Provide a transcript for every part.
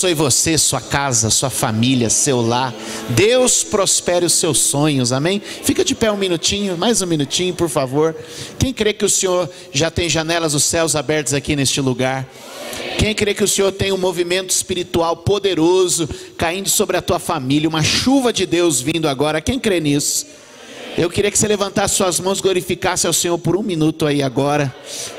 abençoe você, sua casa, sua família, seu lar. Deus prospere os seus sonhos, amém? Fica de pé um minutinho, mais um minutinho, por favor. Quem crê que o Senhor já tem janelas dos céus abertas aqui neste lugar? Quem crê que o Senhor tem um movimento espiritual poderoso caindo sobre a tua família, uma chuva de Deus vindo agora? Quem crê nisso? Eu queria que você levantasse suas mãos, glorificasse ao Senhor por um minuto aí agora,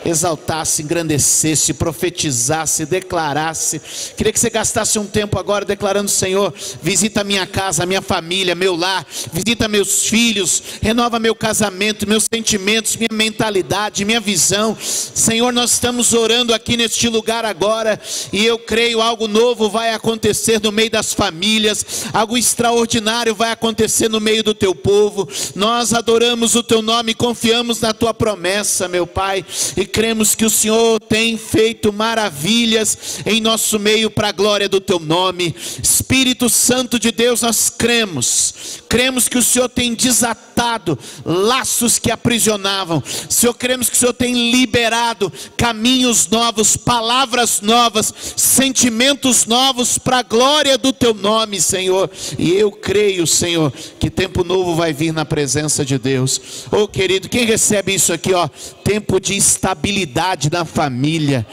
exaltasse, engrandecesse, profetizasse, declarasse. Queria que você gastasse um tempo agora declarando: Senhor, visita a minha casa, a minha família, meu lar, visita meus filhos, renova meu casamento, meus sentimentos, minha mentalidade, minha visão. Senhor, nós estamos orando aqui neste lugar agora, e eu creio algo novo vai acontecer no meio das famílias, algo extraordinário vai acontecer no meio do teu povo. Nós adoramos o teu nome, confiamos na tua promessa, meu Pai, e cremos que o Senhor tem feito maravilhas em nosso meio para a glória do teu nome. Espírito Santo de Deus, nós cremos que o Senhor tem desatado laços que aprisionavam. Senhor, cremos que o Senhor tem liberado caminhos novos, palavras novas, sentimentos novos para a glória do teu nome, Senhor. E eu creio, Senhor, que tempo novo vai vir na presença de Deus. Oh, querido, quem recebe isso aqui, ó, tempo de estabilidade na família,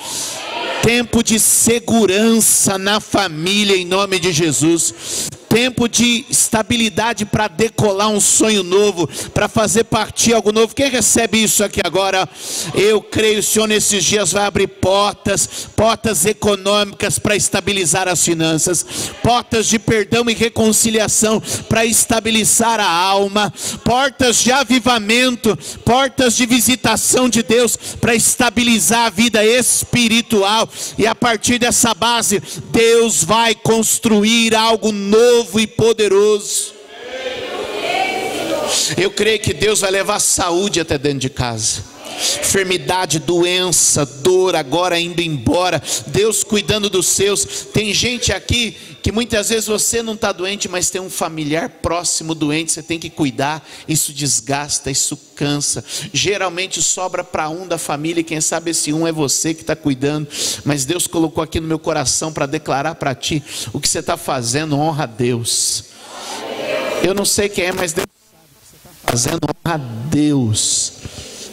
tempo de segurança na família, em nome de Jesus. Tempo de estabilidade para decolar um sonho novo, para fazer partir algo novo. Quem recebe isso aqui agora? Eu creio, Senhor, nesses dias vai abrir portas econômicas para estabilizar as finanças, portas de perdão e reconciliação para estabilizar a alma, portas de avivamento, portas de visitação de Deus para estabilizar a vida espiritual. E a partir dessa base, Deus vai construir algo novo e poderoso. Eu creio que Deus vai levar saúde até dentro de casa. Enfermidade, doença, dor agora indo embora. Deus cuidando dos seus. Tem gente aqui que muitas vezes você não está doente, mas tem um familiar próximo doente, você tem que cuidar. Isso desgasta, isso cansa. Geralmente sobra para um da família, e quem sabe esse um é você que está cuidando. Mas Deus colocou aqui no meu coração para declarar para ti: o que você está fazendo honra a Deus. Eu não sei quem é, mas Deus sabe o que você está fazendo honra a Deus.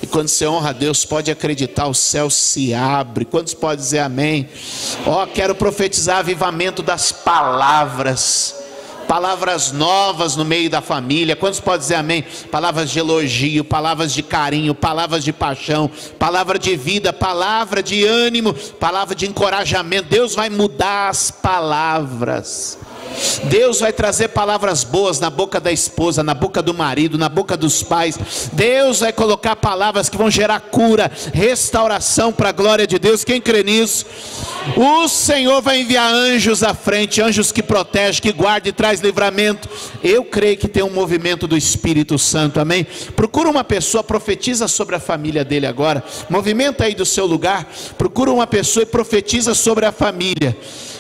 E quando você honra a Deus, pode acreditar, o céu se abre. Quantos podem dizer amém? Ó, quero profetizar avivamento das palavras, palavras novas no meio da família. Quantos podem dizer amém? Palavras de elogio, palavras de carinho, palavras de paixão, palavra de vida, palavra de ânimo, palavra de encorajamento. Deus vai mudar as palavras. Deus vai trazer palavras boas na boca da esposa, na boca do marido, na boca dos pais. Deus vai colocar palavras que vão gerar cura, restauração para a glória de Deus. Quem crê nisso? O Senhor vai enviar anjos à frente, anjos que protegem, que guardam e traz livramento. Eu creio que tem um movimento do Espírito Santo, amém? Procura uma pessoa, profetiza sobre a família dele agora. Movimenta aí do seu lugar, procura uma pessoa e profetiza sobre a família.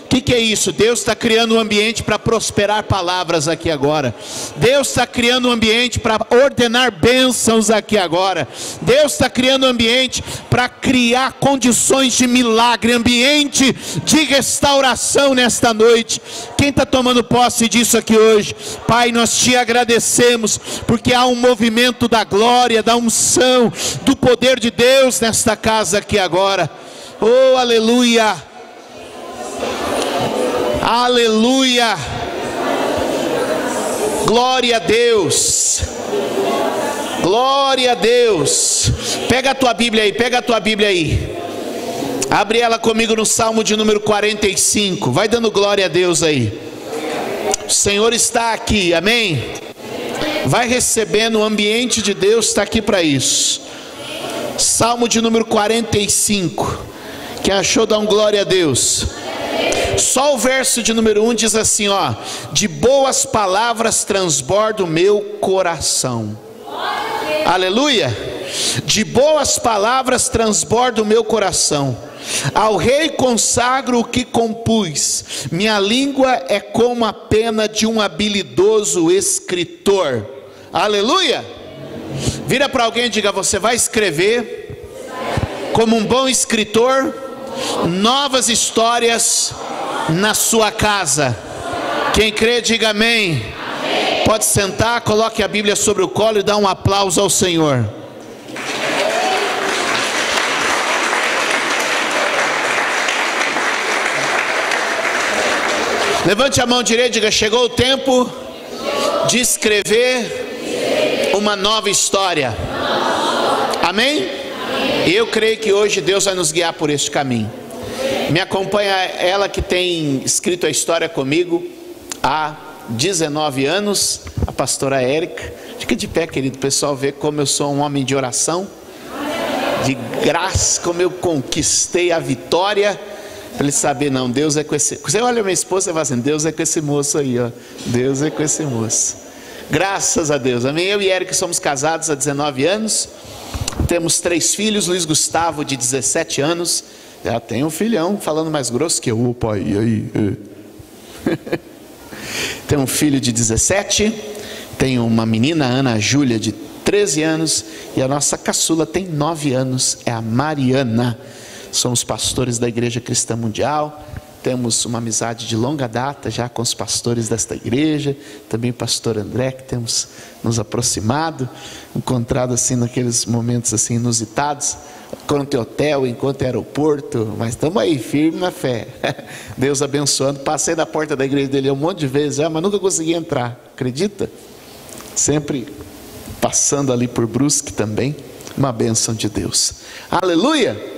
O que é isso? Deus está criando um ambiente para prosperar palavras aqui agora. Deus está criando um ambiente para ordenar bênçãos aqui agora. Deus está criando um ambiente para criar condições de milagre, ambiente de restauração nesta noite. Quem está tomando posse disso aqui hoje? Pai, nós te agradecemos, porque há um movimento da glória, da unção, do poder de Deus nesta casa aqui agora. Oh, aleluia! Aleluia, glória a Deus, glória a Deus. Pega a tua Bíblia aí, pega a tua Bíblia aí, abre ela comigo no Salmo de número 45, vai dando glória a Deus aí. O Senhor está aqui, amém? Vai recebendo, o ambiente de Deus está aqui para isso. Salmo de número 45, quem achou dá um glória a Deus. Só o verso de número 1 diz assim, ó: de boas palavras transborda o meu coração. Aleluia! De boas palavras transborda o meu coração. Ao rei consagro o que compus. Minha língua é como a pena de um habilidoso escritor. Aleluia! Vira para alguém e diga: você vai escrever como um bom escritor novas histórias na sua casa. Quem crê, diga amém. Pode sentar, coloque a Bíblia sobre o colo e dá um aplauso ao Senhor. Levante a mão direita e diga: chegou o tempo de escrever uma nova história. Amém? Eu creio que hoje Deus vai nos guiar por este caminho. Me acompanha ela que tem escrito a história comigo há 19 anos, a pastora Érica. Fica de pé, querido, o pessoal vê como eu sou um homem de oração, de graça, como eu conquistei a vitória. Para ele saber, não, Deus é com esse... Você olha a minha esposa e fala assim: Deus é com esse moço aí, ó. Deus é com esse moço. Graças a Deus, amém. Eu e Érica somos casados há 19 anos. Temos 3 filhos, Luiz Gustavo de 17 anos. Já tem um filhão, falando mais grosso que eu. Ô pai, e aí? Tem um filho de 17. Tem uma menina, Ana Júlia, de 13 anos. E a nossa caçula tem 9 anos, é a Mariana. Somos pastores da Igreja Cristã Mundial. Temos uma amizade de longa data já com os pastores desta igreja. Também o pastor André, que temos nos aproximado, encontrado assim naqueles momentos assim inusitados, enquanto em hotel, enquanto em aeroporto. Mas estamos aí firme na fé. Deus abençoando. Passei na porta da igreja dele um monte de vezes já, mas nunca consegui entrar, acredita? Sempre passando ali por Brusque também. Uma bênção de Deus. Aleluia!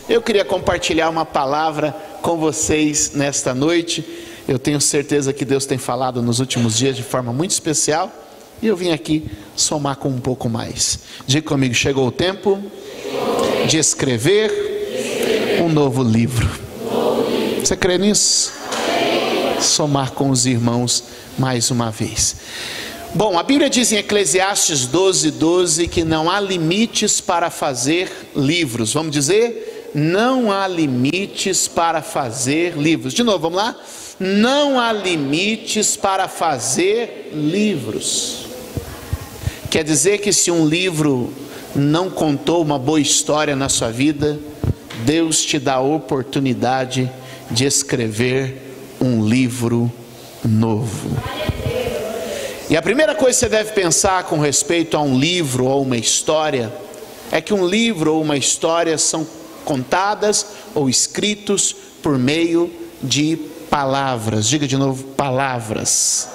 Eu queria compartilhar uma palavra com vocês nesta noite. Eu tenho certeza que Deus tem falado nos últimos dias de forma muito especial, e eu vim aqui somar com um pouco mais. Diga comigo: chegou o tempo de escrever um novo livro. Você crê nisso? Somar com os irmãos mais uma vez. Bom, a Bíblia diz em Eclesiastes 12:12 que não há limites para fazer livros. Vamos dizer? Não há limites para fazer livros. De novo, vamos lá? Não há limites para fazer livros. Quer dizer que se um livro não contou uma boa história na sua vida, Deus te dá a oportunidade de escrever um livro novo. E a primeira coisa que você deve pensar com respeito a um livro ou uma história é que um livro ou uma história são contadas ou escritos por meio de palavras. Diga de novo: palavras.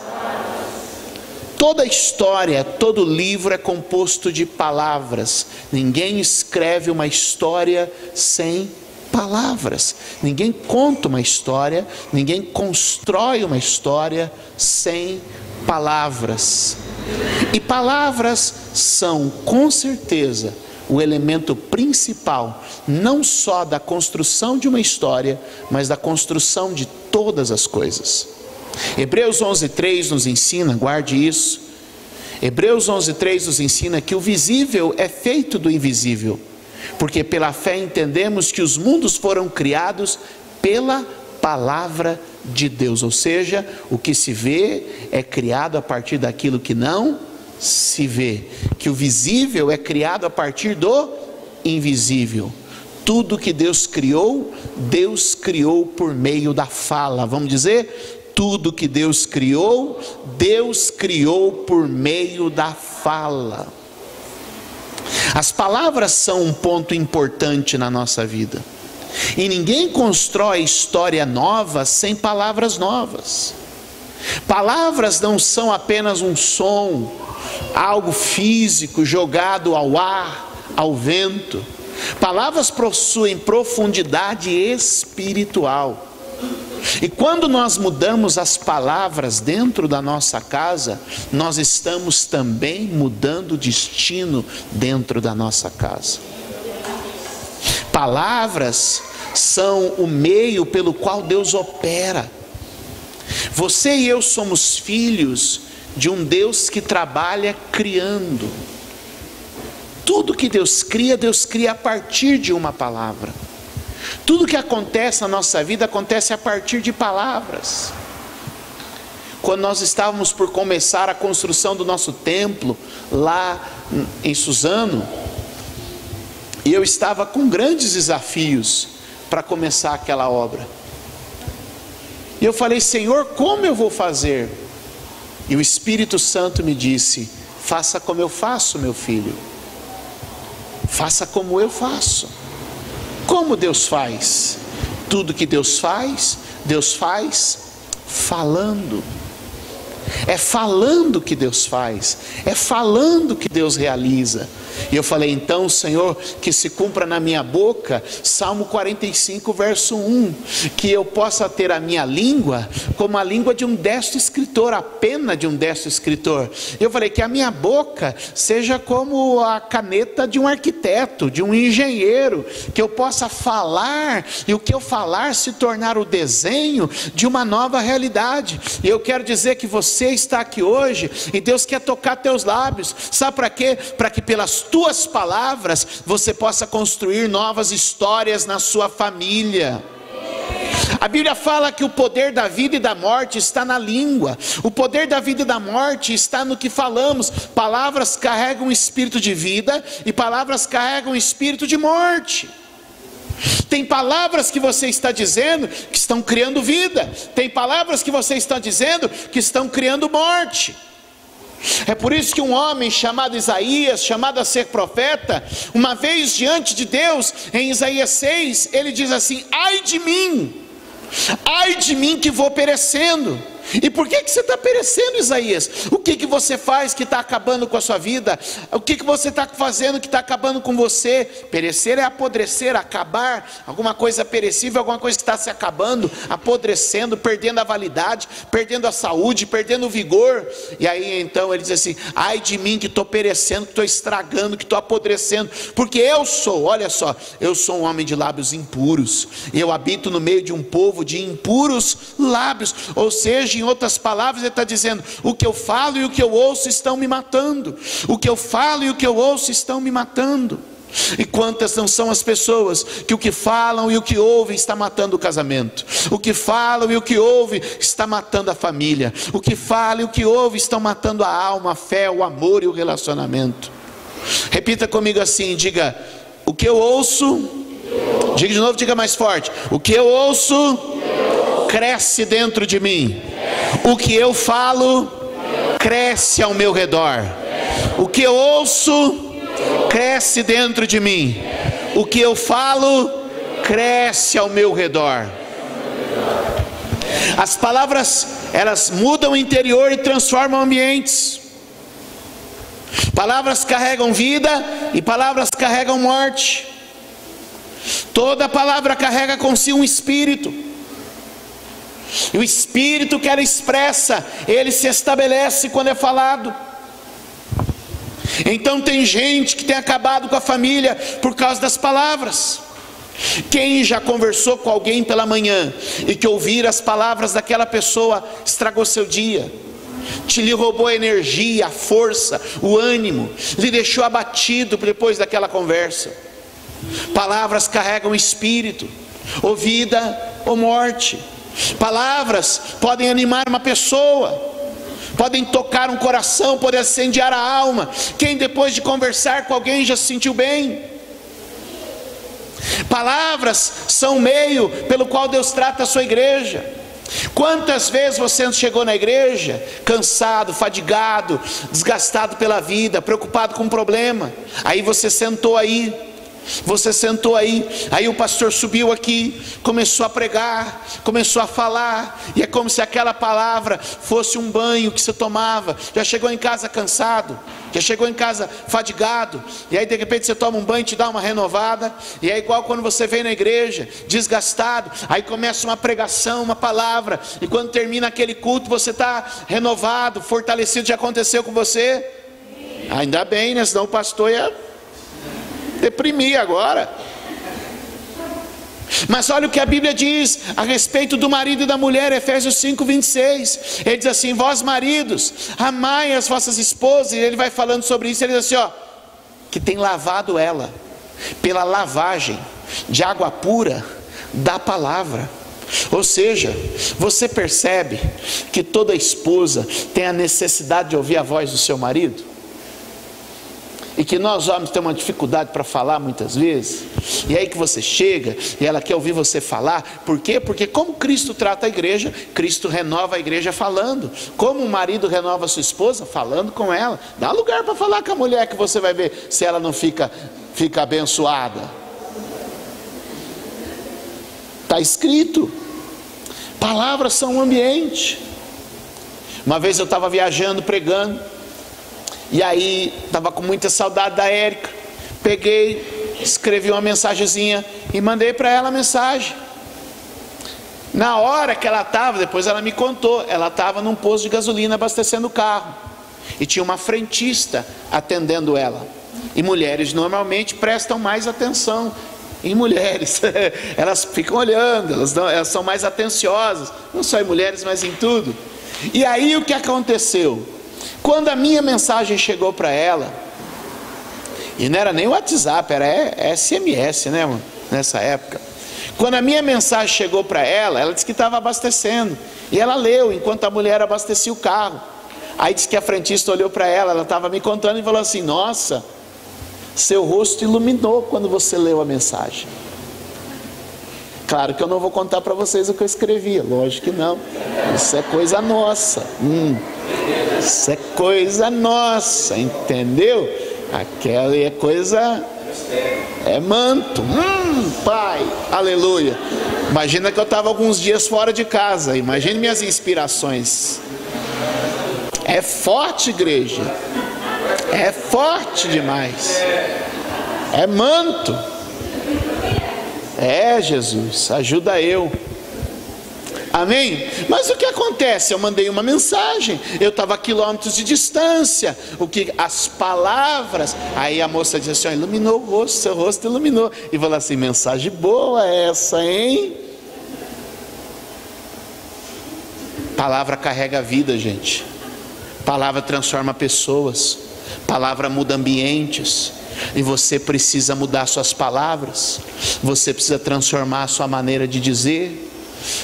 Toda história, todo livro é composto de palavras. Ninguém escreve uma história sem palavras. Ninguém conta uma história, ninguém constrói uma história sem palavras. E palavras são, com certeza, o elemento principal, não só da construção de uma história, mas da construção de todas as coisas. Hebreus 11:3 nos ensina, guarde isso. Hebreus 11:3 nos ensina que o visível é feito do invisível, porque pela fé entendemos que os mundos foram criados pela palavra de Deus. Ou seja, o que se vê é criado a partir daquilo que não se vê, que o visível é criado a partir do invisível. Tudo que Deus criou por meio da fala. Vamos dizer? Tudo que Deus criou por meio da fala. As palavras são um ponto importante na nossa vida, e ninguém constrói história nova sem palavras novas. Palavras não são apenas um som, algo físico jogado ao ar, ao vento. Palavras possuem profundidade espiritual. E quando nós mudamos as palavras dentro da nossa casa, nós estamos também mudando o destino dentro da nossa casa. Palavras são o meio pelo qual Deus opera. Você e eu somos filhos de um Deus que trabalha criando. Tudo que Deus cria a partir de uma palavra. Tudo que acontece na nossa vida acontece a partir de palavras. Quando nós estávamos por começar a construção do nosso templo lá em Suzano, e eu estava com grandes desafios para começar aquela obra. E eu falei: Senhor, como eu vou fazer? E o Espírito Santo me disse: faça como eu faço, meu filho. Faça como eu faço. Como Deus faz? Tudo que Deus faz falando. É falando que Deus faz, é falando que Deus realiza. E eu falei: então, Senhor, que se cumpra na minha boca Salmo 45 verso 1, que eu possa ter a minha língua como a língua de um destro escritor, a pena de um destro escritor. Eu falei: que a minha boca seja como a caneta de um arquiteto, de um engenheiro, que eu possa falar, e o que eu falar se tornar o desenho de uma nova realidade. E eu quero dizer que você está aqui hoje, e Deus quer tocar teus lábios. Sabe para quê? Para que pelas tuas palavras você possa construir novas histórias na sua família. A Bíblia fala que o poder da vida e da morte está na língua. O poder da vida e da morte está no que falamos. Palavras carregam espírito de vida e palavras carregam espírito de morte. Tem palavras que você está dizendo que estão criando vida. Tem palavras que você está dizendo que estão criando morte. É por isso que um homem chamado Isaías, chamado a ser profeta, uma vez diante de Deus, em Isaías 6, ele diz assim: ai de mim que vou perecendo. E por que você está perecendo, Isaías? O que você faz que está acabando com a sua vida? O que você está fazendo que está acabando com você? Perecer é apodrecer, acabar, alguma coisa perecível, alguma coisa que está se acabando, apodrecendo, perdendo a validade, perdendo a saúde, perdendo o vigor. E aí então ele diz assim: ai de mim que estou perecendo, que estou estragando, que estou apodrecendo, porque eu sou, olha só, eu sou um homem de lábios impuros, e eu habito no meio de um povo de impuros lábios. Ou seja, em outras palavras, ele está dizendo: o que eu falo e o que eu ouço estão me matando. O que eu falo e o que eu ouço estão me matando. E quantas não são as pessoas que o que falam e o que ouvem está matando o casamento? O que falam e o que ouvem está matando a família. O que falam e o que ouvem estão matando a alma, a fé, o amor e o relacionamento. Repita comigo assim, diga: o que eu ouço, diga de novo, diga mais forte: o que eu ouço cresce dentro de mim. O que eu falo cresce ao meu redor. O que eu ouço cresce dentro de mim. O que eu falo cresce ao meu redor. As palavras, elas mudam o interior e transformam ambientes. Palavras carregam vida e palavras carregam morte. Toda palavra carrega consigo um espírito. E o espírito que ela expressa, ele se estabelece quando é falado. Então tem gente que tem acabado com a família por causa das palavras. Quem já conversou com alguém pela manhã e que ouvir as palavras daquela pessoa estragou seu dia, lhe roubou a energia, a força, o ânimo, lhe deixou abatido depois daquela conversa? Palavras carregam espírito, ou vida ou morte. Palavras podem animar uma pessoa, podem tocar um coração, podem incendiar a alma. Quem depois de conversar com alguém já se sentiu bem? Palavras são o meio pelo qual Deus trata a sua igreja. Quantas vezes você chegou na igreja cansado, fadigado, desgastado pela vida, preocupado com um problema, aí você sentou aí, aí o pastor subiu aqui, começou a pregar, começou a falar, e é como se aquela palavra fosse um banho que você tomava. Já chegou em casa cansado, já chegou em casa fadigado, e aí de repente você toma um banho e te dá uma renovada. E é igual quando você vem na igreja desgastado, aí começa uma pregação, uma palavra, e quando termina aquele culto você está renovado, fortalecido. Já aconteceu com você? Ainda bem, né? Senão o pastor ia deprimir agora. Mas olha o que a Bíblia diz a respeito do marido e da mulher, Efésios 5:26. Ele diz assim: vós maridos, amai as vossas esposas. E ele vai falando sobre isso. Ele diz assim, ó, que tem lavado ela pela lavagem de água pura da palavra. Ou seja, você percebe que toda esposa tem a necessidade de ouvir a voz do seu marido? e que nós homens temos uma dificuldade para falar muitas vezes, e aí que você chega e ela quer ouvir você falar. Por quê? Porque como Cristo trata a igreja, Cristo renova a igreja falando. Como o marido renova a sua esposa? Falando com ela. Dá lugar para falar com a mulher, que você vai ver se ela não fica abençoada. Está escrito. Palavras são um ambiente. Uma vez eu estava viajando, pregando, e aí estava com muita saudade da Érica. Peguei, escrevi uma mensagenzinha e mandei para ela a mensagem. Na hora que ela estava, depois ela me contou, ela estava num posto de gasolina abastecendo o carro, e tinha uma frentista atendendo ela. E mulheres normalmente prestam mais atenção em mulheres, elas ficam olhando, elas são mais atenciosas, não só em mulheres, mas em tudo. E aí o que aconteceu? Quando a minha mensagem chegou para ela, e não era nem WhatsApp, era SMS, né, mano? Nessa época. Quando a minha mensagem chegou para ela, ela disse que estava abastecendo, e ela leu enquanto a mulher abastecia o carro. Aí disse que a frentista olhou para ela estava me contando e falou assim: nossa, seu rosto iluminou quando você leu a mensagem. Claro que eu não vou contar para vocês o que eu escrevi, lógico que não. Isso é coisa nossa. Isso é coisa nossa, entendeu? Aquela é coisa, é manto. Pai, aleluia. Imagina que eu estava alguns dias fora de casa. Imagine minhas inspirações. É forte, igreja. É forte demais. É manto. É, Jesus, ajuda eu. Amém? Mas o que acontece? Eu mandei uma mensagem, eu estava a quilômetros de distância. As palavras, aí a moça disse assim: iluminou o rosto, seu rosto iluminou. E falou assim: mensagem boa essa, hein? Palavra carrega a vida, gente. Palavra transforma pessoas. Palavra muda ambientes. E você precisa mudar suas palavras. Você precisa transformar a sua maneira de dizer.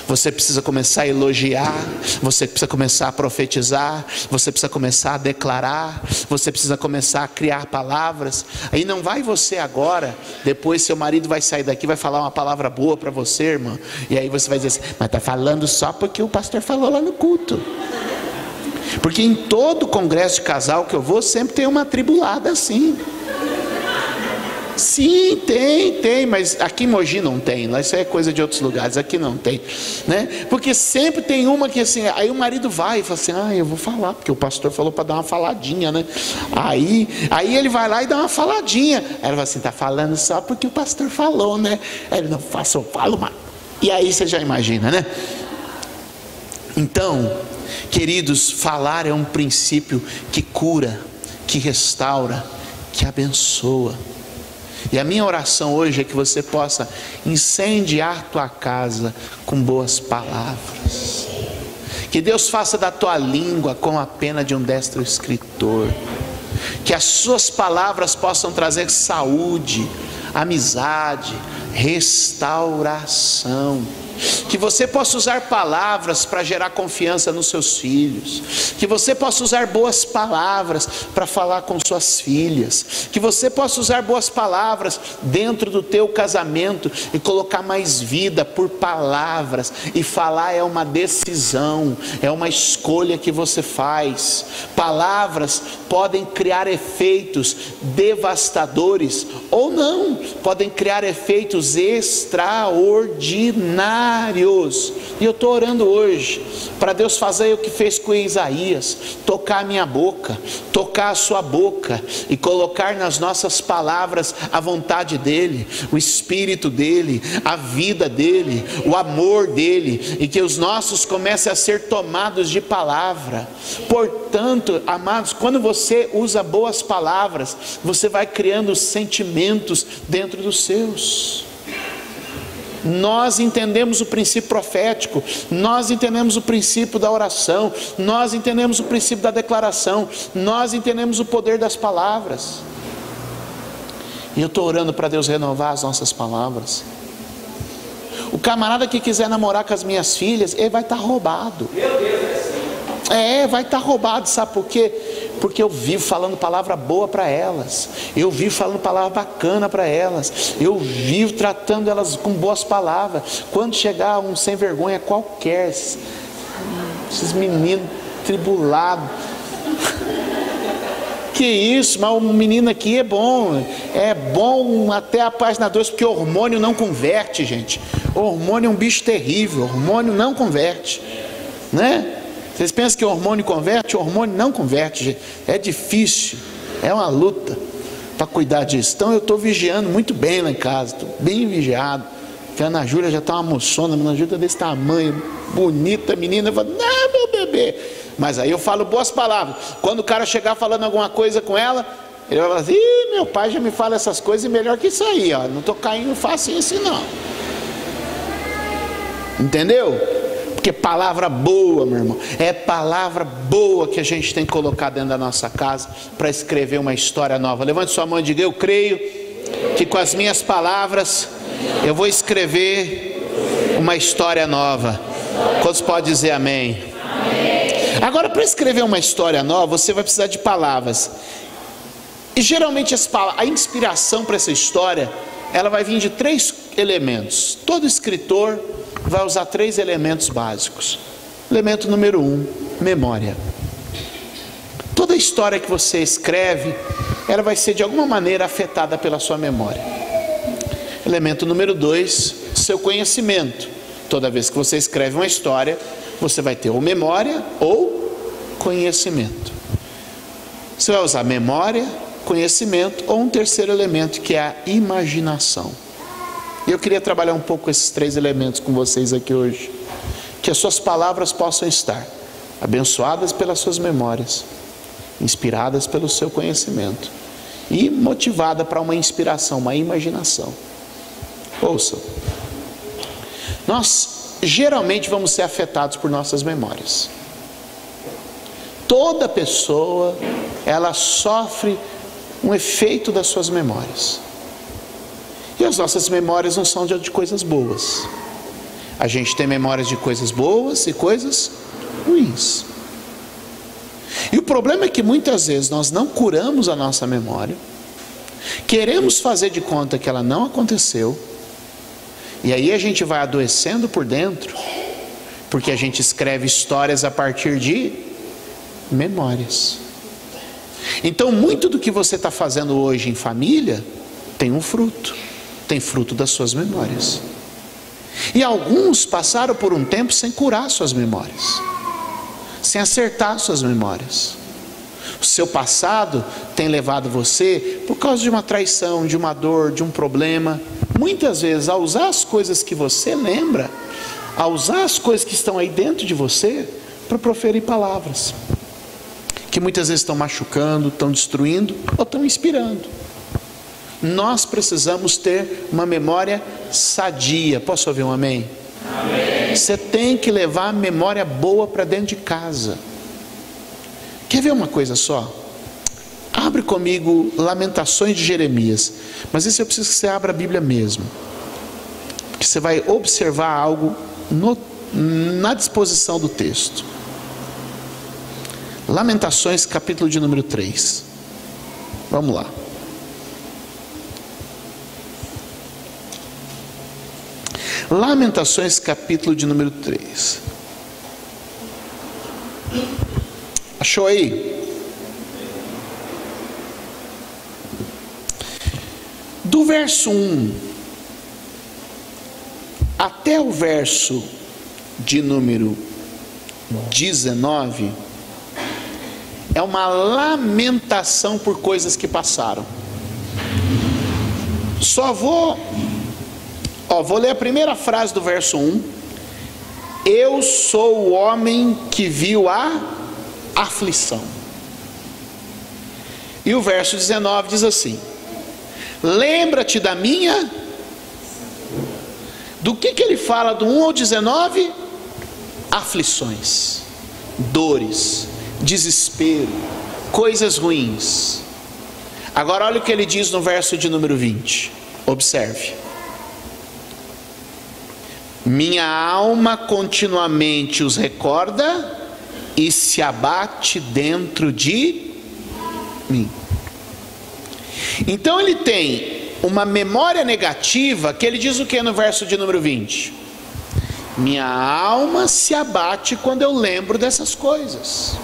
Você precisa começar a elogiar. Você precisa começar a profetizar. Você precisa começar a declarar. Você precisa começar a criar palavras. Aí não vai você agora, depois seu marido vai sair daqui, vai falar uma palavra boa para você, irmão. E aí você vai dizer assim: mas está falando só porque o pastor falou lá no culto. Porque em todo congresso de casal que eu vou, sempre tem uma atribulada assim. Sim, tem, mas aqui em Mogi não tem, lá isso é coisa de outros lugares, aqui não tem, né? Porque sempre tem uma que assim, aí o marido vai e fala assim: eu vou falar, porque o pastor falou para dar uma faladinha, né? Aí ele vai lá e dá uma faladinha, aí ela fala assim: tá falando só porque o pastor falou, né? Aí ele: não faço, eu falo, mas... E aí você já imagina, né? Então, queridos, falar é um princípio que cura, que restaura, que abençoa. E a minha oração hoje é que você possa incendiar tua casa com boas palavras. Que Deus faça da tua língua como a pena de um destro escritor. Que as suas palavras possam trazer saúde, amizade, restauração. Que você possa usar palavras para gerar confiança nos seus filhos. Que você possa usar boas palavras para falar com suas filhas. Que você possa usar boas palavras dentro do teu casamento e colocar mais vida por palavras. E falar é uma decisão, é uma escolha que você faz. Palavras podem criar efeitos devastadores ou não, podem criar efeitos extraordinários. E eu estou orando hoje para Deus fazer o que fez com Isaías: tocar a minha boca, tocar a sua boca e colocar nas nossas palavras a vontade dEle, o Espírito dEle, a vida dEle, o amor dEle, e que os nossos comecem a ser tomados de palavra. Portanto, amados, quando você usa boas palavras, você vai criando sentimentos dentro dos seus. Nós entendemos o princípio profético, nós entendemos o princípio da oração, nós entendemos o princípio da declaração, nós entendemos o poder das palavras. E eu estou orando para Deus renovar as nossas palavras. O camarada que quiser namorar com as minhas filhas, ele vai estar roubado. Vai estar roubado, sabe por quê? Porque eu vivo falando palavra boa para elas, eu vivo falando palavra bacana para elas, eu vivo tratando elas com boas palavras. Quando chegar um sem vergonha qualquer, esses meninos tribulados, que isso, mas o menino aqui é bom até a página 2, porque o hormônio não converte, gente. O hormônio é um bicho terrível, o hormônio não converte, né? Vocês pensam que o hormônio converte? O hormônio não converte, gente. É difícil, é uma luta para cuidar disso. Então eu estou vigiando muito bem lá em casa, estou bem vigiado. Porque a Ana Júlia já está uma moçona, a Ana Júlia desse tamanho, bonita menina. Eu falo, não, meu bebê. Mas aí eu falo boas palavras. Quando o cara chegar falando alguma coisa com ela, ele vai falar assim, meu pai já me fala essas coisas e melhor que isso aí, ó. Não estou caindo fácil assim não. Entendeu? Porque palavra boa, meu irmão, é palavra boa que a gente tem que colocar dentro da nossa casa para escrever uma história nova. Levante sua mão e diga, eu creio que com as minhas palavras eu vou escrever uma história nova. Quantos podem dizer amém? Agora, para escrever uma história nova, você vai precisar de palavras. E geralmente a inspiração para essa história, ela vai vir de 3 elementos. Todo escritor vai usar 3 elementos básicos. Elemento número 1, memória. Toda história que você escreve, ela vai ser de alguma maneira afetada pela sua memória. Elemento número 2, seu conhecimento. Toda vez que você escreve uma história, você vai ter ou memória ou conhecimento. Você vai usar memória, conhecimento ou um terceiro elemento, que é a imaginação. E eu queria trabalhar um pouco com esses 3 elementos com vocês aqui hoje. Que as suas palavras possam estar abençoadas pelas suas memórias, inspiradas pelo seu conhecimento e motivada para uma inspiração, uma imaginação. Ouça, nós geralmente vamos ser afetados por nossas memórias. Toda pessoa, ela sofre um efeito das suas memórias. E as nossas memórias não são de coisas boas. A gente tem memórias de coisas boas e coisas ruins. E o problema é que muitas vezes nós não curamos a nossa memória, queremos fazer de conta que ela não aconteceu, e aí a gente vai adoecendo por dentro, porque a gente escreve histórias a partir de memórias. Então muito do que você está fazendo hoje em família tem um fruto. Tem fruto das suas memórias. E alguns passaram por um tempo sem curar suas memórias, sem acertar suas memórias. O seu passado tem levado você, por causa de uma traição, de uma dor, de um problema, muitas vezes a usar as coisas que você lembra, a usar as coisas que estão aí dentro de você, para proferir palavras que muitas vezes estão machucando, estão destruindo ou estão inspirando. Nós precisamos ter uma memória sadia. Posso ouvir um amém? Amém. Você tem que levar a memória boa para dentro de casa. Quer ver uma coisa só? Abre comigo Lamentações de Jeremias. Mas isso eu preciso que você abra a Bíblia mesmo, que você vai observar algo na disposição do texto. Lamentações, capítulo de número 3. Vamos lá. Lamentações, capítulo de número 3. Achou aí? Do verso 1 até o verso de número 19 é uma lamentação por coisas que passaram. Vou ler a primeira frase do verso 1. Eu sou o homem que viu a aflição. E o verso 19 diz assim: lembra-te da minha... Do que ele fala do 1 ao 19? Aflições, dores, desespero, coisas ruins. Agora olha o que ele diz no verso de número 20. Observe. Minha alma continuamente os recorda e se abate dentro de mim. Então ele tem uma memória negativa, que ele diz o que no verso de número 20? Minha alma se abate quando eu lembro dessas coisas.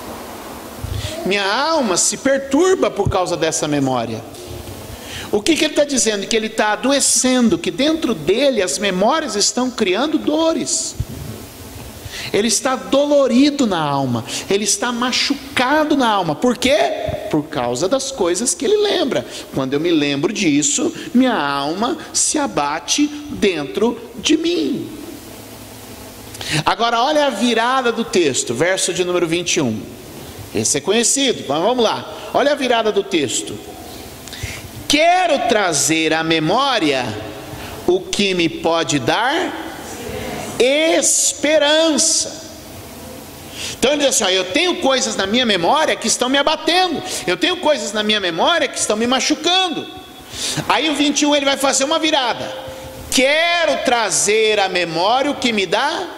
Minha alma se perturba por causa dessa memória. O que ele está dizendo? Que ele está adoecendo, que dentro dele as memórias estão criando dores. Ele está dolorido na alma, ele está machucado na alma. Por quê? Por causa das coisas que ele lembra. Quando eu me lembro disso, minha alma se abate dentro de mim. Agora olha a virada do texto, verso de número 21. Esse é conhecido, mas vamos lá. Olha a virada do texto. Quero trazer à memória o que me pode dar esperança. Então ele diz assim, ó, eu tenho coisas na minha memória que estão me abatendo, eu tenho coisas na minha memória que estão me machucando. Aí o 21 ele vai fazer uma virada. Quero trazer à memória o que me dá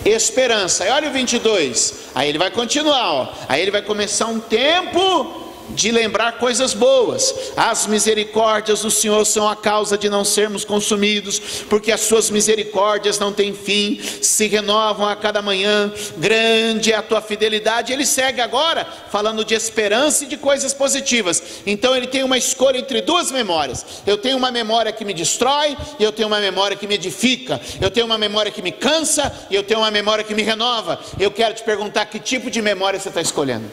esperança. Aí olha o 22, aí ele vai continuar, ó. Aí ele vai começar um tempo de lembrar coisas boas. As misericórdias do Senhor são a causa de não sermos consumidos, porque as suas misericórdias não têm fim, se renovam a cada manhã, grande é a tua fidelidade. Ele segue agora falando de esperança e de coisas positivas. Então ele tem uma escolha entre duas memórias. Eu tenho uma memória que me destrói, e eu tenho uma memória que me edifica. Eu tenho uma memória que me cansa, e eu tenho uma memória que me renova. Eu quero te perguntar, que tipo de memória você está escolhendo?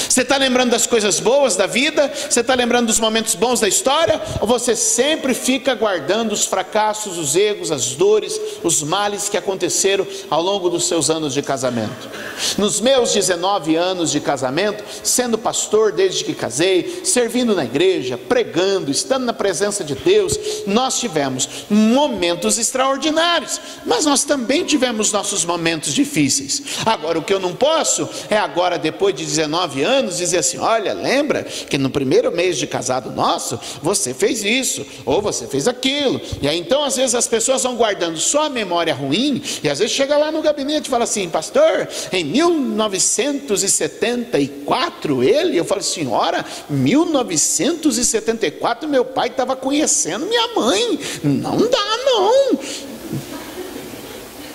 Você está lembrando das coisas boas da vida? Você está lembrando dos momentos bons da história? Ou você sempre fica guardando os fracassos, os erros, as dores, os males que aconteceram ao longo dos seus anos de casamento? Nos meus 19 anos de casamento, sendo pastor desde que casei, servindo na igreja, pregando, estando na presença de Deus, nós tivemos momentos extraordinários, mas nós também tivemos nossos momentos difíceis. Agora, o que eu não posso é agora, depois de 19 anos, dizer assim, olha, lembra que no primeiro mês de casado nosso, você fez isso, ou você fez aquilo. E aí então às vezes as pessoas vão guardando só a memória ruim, e às vezes chega lá no gabinete e fala assim, pastor, em 1974 eu falo, senhora, 1974 meu pai estava conhecendo minha mãe, não dá não.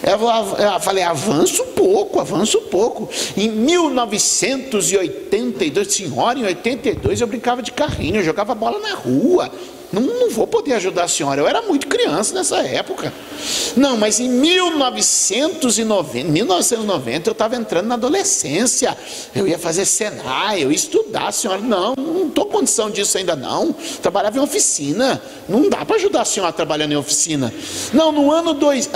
Eu falei, avança um pouco. Em 1982, senhora, em 82 eu brincava de carrinho, eu jogava bola na rua. Não vou poder ajudar a senhora, eu era muito criança nessa época. Não, mas em 1990 eu estava entrando na adolescência, eu ia fazer Senai, eu ia estudar, a senhora, não estou com condição disso ainda não, trabalhava em oficina, não dá para ajudar a senhora trabalhando em oficina. Não, no ano 2,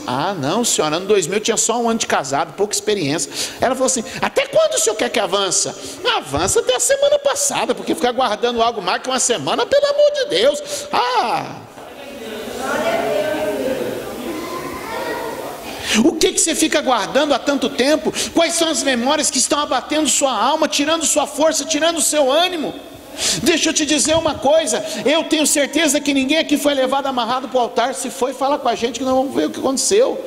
ah não senhora, ano 2000 eu tinha só um ano de casado, pouca experiência. Ela falou assim, até quando o senhor quer que avança? Avança até a semana passada, porque ficar guardando algo mais que uma semana, pelo amor de Deus. O que você fica guardando há tanto tempo? Quais são as memórias que estão abatendo sua alma, tirando sua força, tirando o seu ânimo? Deixa eu te dizer uma coisa, eu tenho certeza que ninguém aqui foi levado amarrado para o altar. Se foi, fala com a gente que nós vamos ver o que aconteceu.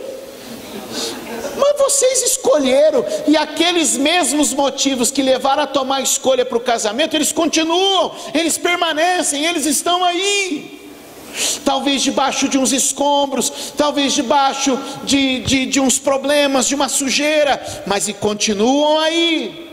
Mas vocês escolheram, e aqueles mesmos motivos que levaram a tomar a escolha para o casamento, eles continuam, eles permanecem, eles estão aí. Talvez debaixo de uns escombros, talvez debaixo de uns problemas, de uma sujeira, mas e continuam aí.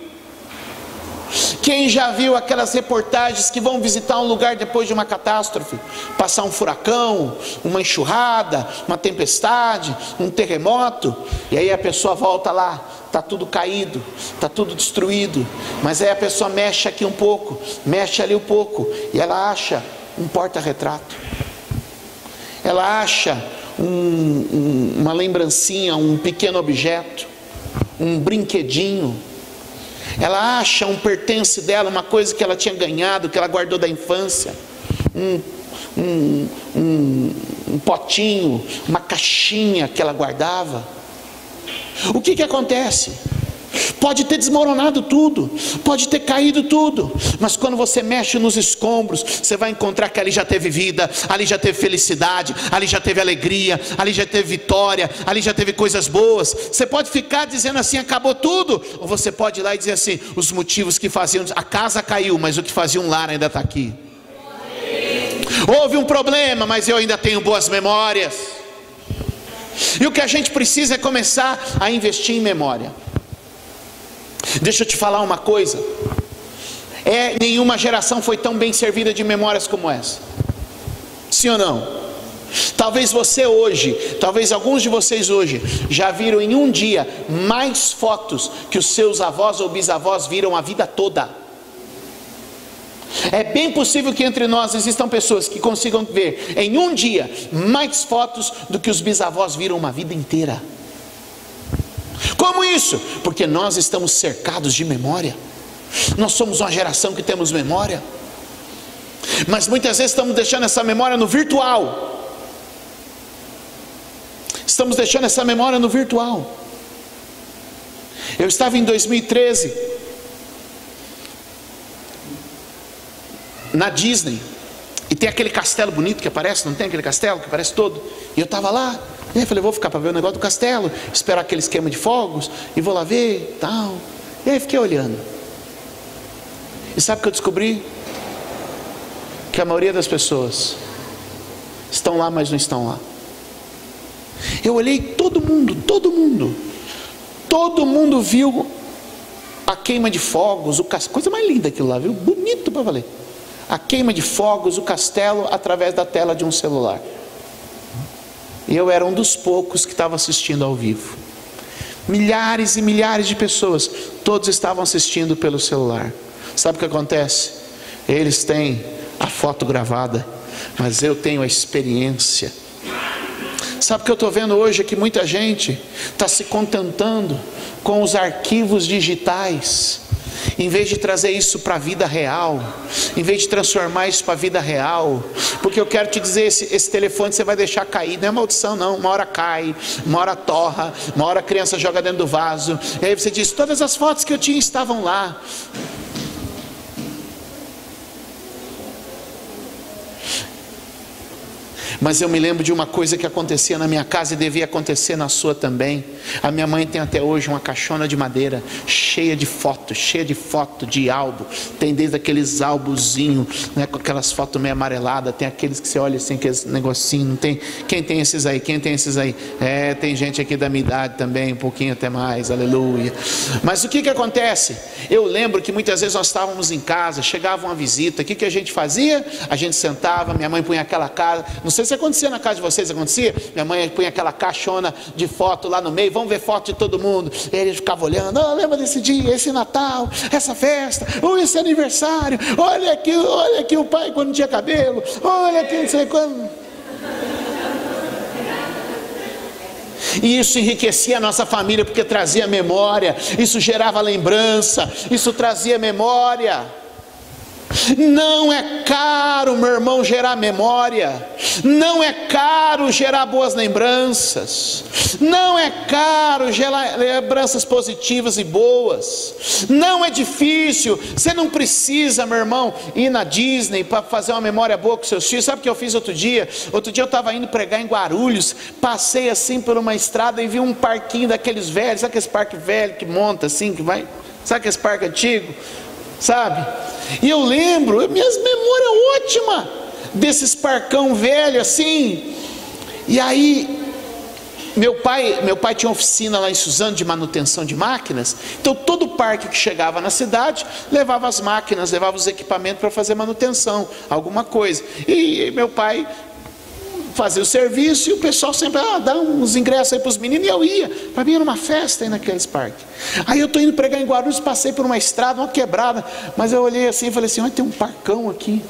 Quem já viu aquelas reportagens que vão visitar um lugar depois de uma catástrofe, passar um furacão, uma enxurrada, uma tempestade, um terremoto, e aí a pessoa volta lá, está tudo caído, está tudo destruído, mas aí a pessoa mexe aqui um pouco, mexe ali um pouco, e ela acha um porta-retrato, ela acha uma lembrancinha, um pequeno objeto, um brinquedinho. Ela acha um pertence dela, uma coisa que ela tinha ganhado, que ela guardou da infância, um potinho, uma caixinha que ela guardava. O que acontece? Pode ter desmoronado tudo, pode ter caído tudo, mas quando você mexe nos escombros, você vai encontrar que ali já teve vida, ali já teve felicidade, ali já teve alegria, ali já teve vitória, ali já teve coisas boas. Você pode ficar dizendo assim, acabou tudo, ou você pode ir lá e dizer assim, os motivos que faziam, a casa caiu, mas o que fazia um lar ainda está aqui. Houve um problema, mas eu ainda tenho boas memórias. E o que a gente precisa é começar a investir em memória. Deixa eu te falar uma coisa, nenhuma geração foi tão bem servida de memórias como essa. Sim ou não? Talvez você hoje, talvez alguns de vocês hoje já viram em um dia mais fotos que os seus avós ou bisavós viram a vida toda. É bem possível que entre nós existam pessoas que consigam ver em um dia mais fotos do que os bisavós viram uma vida inteira. Como isso? Porque nós estamos cercados de memória. Nós somos uma geração que temos memória, mas muitas vezes estamos deixando essa memória no virtual. Estamos deixando essa memória no virtual. Eu estava em 2013 na Disney, e tem aquele castelo bonito que aparece, não tem aquele castelo que aparece todo? E eu estava lá, e aí falei, vou ficar para ver o negócio do castelo, esperar aquele esquema de fogos, e vou lá ver, tal. E aí fiquei olhando. E sabe o que eu descobri? Que a maioria das pessoas estão lá, mas não estão lá. Eu olhei, todo mundo viu a queima de fogos, coisa mais linda aquilo lá, viu? Bonito para valer. A queima de fogos, o castelo, através da tela de um celular. E eu era um dos poucos que estava assistindo ao vivo. Milhares e milhares de pessoas, todos estavam assistindo pelo celular. Sabe o que acontece? Eles têm a foto gravada, mas eu tenho a experiência. Sabe o que eu estou vendo hoje? É que muita gente está se contentando com os arquivos digitais, em vez de trazer isso para a vida real, em vez de transformar isso para a vida real. Porque eu quero te dizer, esse telefone você vai deixar cair, não é maldição não, uma hora cai, uma hora torra, uma hora a criança joga dentro do vaso, e aí você diz, todas as fotos que eu tinha estavam lá. Mas eu me lembro de uma coisa que acontecia na minha casa e devia acontecer na sua também. A minha mãe tem até hoje uma caixona de madeira cheia de foto de álbum. Tem desde aqueles álbumzinhos, né, com aquelas fotos meio amareladas, tem aqueles que você olha assim, aqueles negocinho, não tem? Quem tem esses aí? Tem gente aqui da minha idade também, um pouquinho até mais, aleluia. Mas o que acontece? Eu lembro que muitas vezes nós estávamos em casa, chegava uma visita, o que a gente fazia? A gente sentava, minha mãe punha aquela casa, não sei se acontecia na casa de vocês, acontecia? Minha mãe punha aquela caixona de foto lá no meio, vamos ver foto de todo mundo. E ele ficava olhando, lembra desse dia, esse Natal, essa festa, esse aniversário, olha aqui o pai quando tinha cabelo, olha aqui não sei quando. E isso enriquecia a nossa família, porque trazia memória, isso gerava lembrança, isso trazia memória. Não é caro, meu irmão, gerar memória. Não é caro gerar boas lembranças. Não é caro gerar lembranças positivas e boas. Não é difícil. Você não precisa, meu irmão, ir na Disney para fazer uma memória boa com seus filhos. Sabe o que eu fiz outro dia? Outro dia eu estava indo pregar em Guarulhos. Passei assim por uma estrada e vi um parquinho daqueles velhos. Sabe aqueles parques velhos que monta assim, que vai? Sabe aqueles parques antigos? Sabe? E eu lembro, minhas memórias ótimas desses parcão velho assim. E aí meu pai tinha oficina lá em Suzano de manutenção de máquinas. Então todo parque que chegava na cidade levava as máquinas, levava os equipamentos para fazer manutenção, alguma coisa. E meu pai fazia o serviço e o pessoal sempre dá uns ingressos aí para os meninos, e eu ia, para mim era uma festa aí naqueles parques. Aí eu estou indo pregar em Guarulhos, passei por uma estrada, uma quebrada, mas eu olhei assim e falei assim, olha, tem um parcão aqui.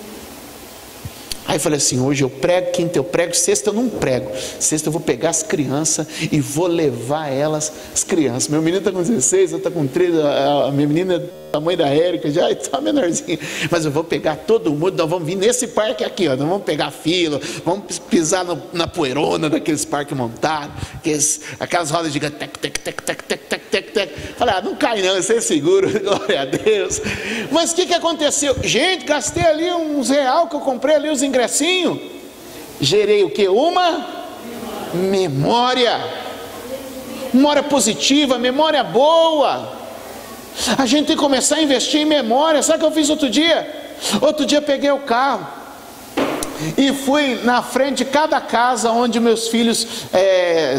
Aí eu falei assim, hoje eu prego, quinta eu prego, sexta eu não prego. Sexta eu vou pegar as crianças e vou levar elas, as crianças. Meu menino está com 16, eu estou com 13, a minha menina é do tamanho da Érica, já está menorzinha. Mas eu vou pegar todo mundo, nós vamos vir nesse parque aqui, nós vamos pegar fila, vamos pisar na poeirona daqueles parques montados, aquelas rodas gigantes, tec, tec, tec, tec, tec, tec, tec, tec. Falei, não cai não, isso é seguro, glória a Deus. Mas o que aconteceu? Gente, gastei ali uns real que eu comprei ali, os ingressinhos. Gerei o que? Uma memória. Memória positiva, memória boa. A gente tem que começar a investir em memória. Sabe o que eu fiz outro dia? Outro dia peguei o carro e fui na frente de cada casa onde meus filhos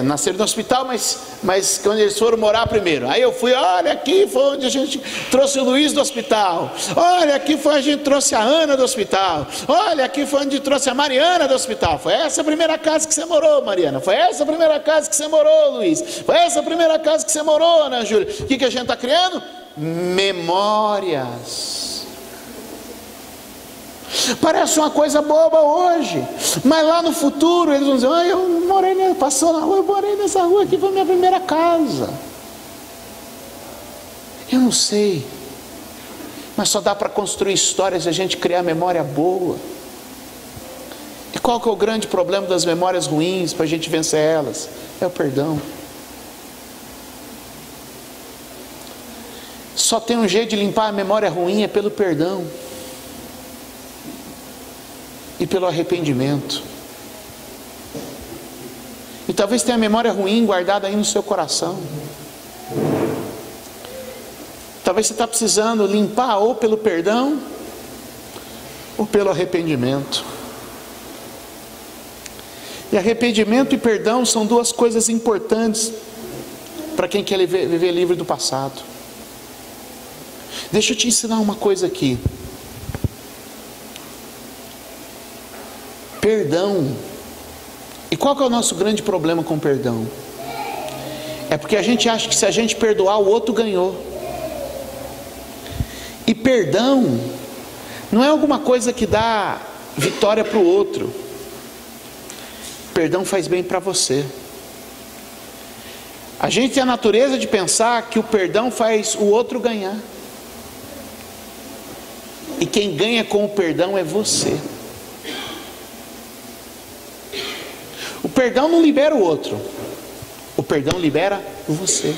nasceram no hospital, mas quando eles foram morar primeiro. Aí eu fui, olha, aqui foi onde a gente trouxe o Luiz do hospital. Olha, aqui foi onde a gente trouxe a Ana do hospital. Olha, aqui foi onde trouxe a Mariana do hospital. Foi essa a primeira casa que você morou, Mariana. Foi essa a primeira casa que você morou, Luiz. Foi essa a primeira casa que você morou, Ana Júlia. O que a gente está criando? Memórias. Parece uma coisa boba hoje, mas lá no futuro eles vão dizer, passou na rua, eu morei nessa rua aqui, foi minha primeira casa. Eu não sei, mas só dá para construir histórias e a gente criar memória boa. E qual que é o grande problema das memórias ruins para a gente vencer elas? É o perdão. Só tem um jeito de limpar a memória ruim, é pelo perdão e pelo arrependimento. E talvez tenha a memória ruim guardada aí no seu coração. Talvez você está precisando limpar ou pelo perdão ou pelo arrependimento. E arrependimento e perdão são duas coisas importantes para quem quer viver livre do passado. Deixa eu te ensinar uma coisa aqui. Perdão. E qual que é o nosso grande problema com perdão? É porque a gente acha que se a gente perdoar, o outro ganhou. E perdão não é alguma coisa que dá vitória para o outro. Perdão faz bem para você. A gente tem a natureza de pensar que o perdão faz o outro ganhar. E quem ganha com o perdão é você. O perdão não libera o outro. O perdão libera você.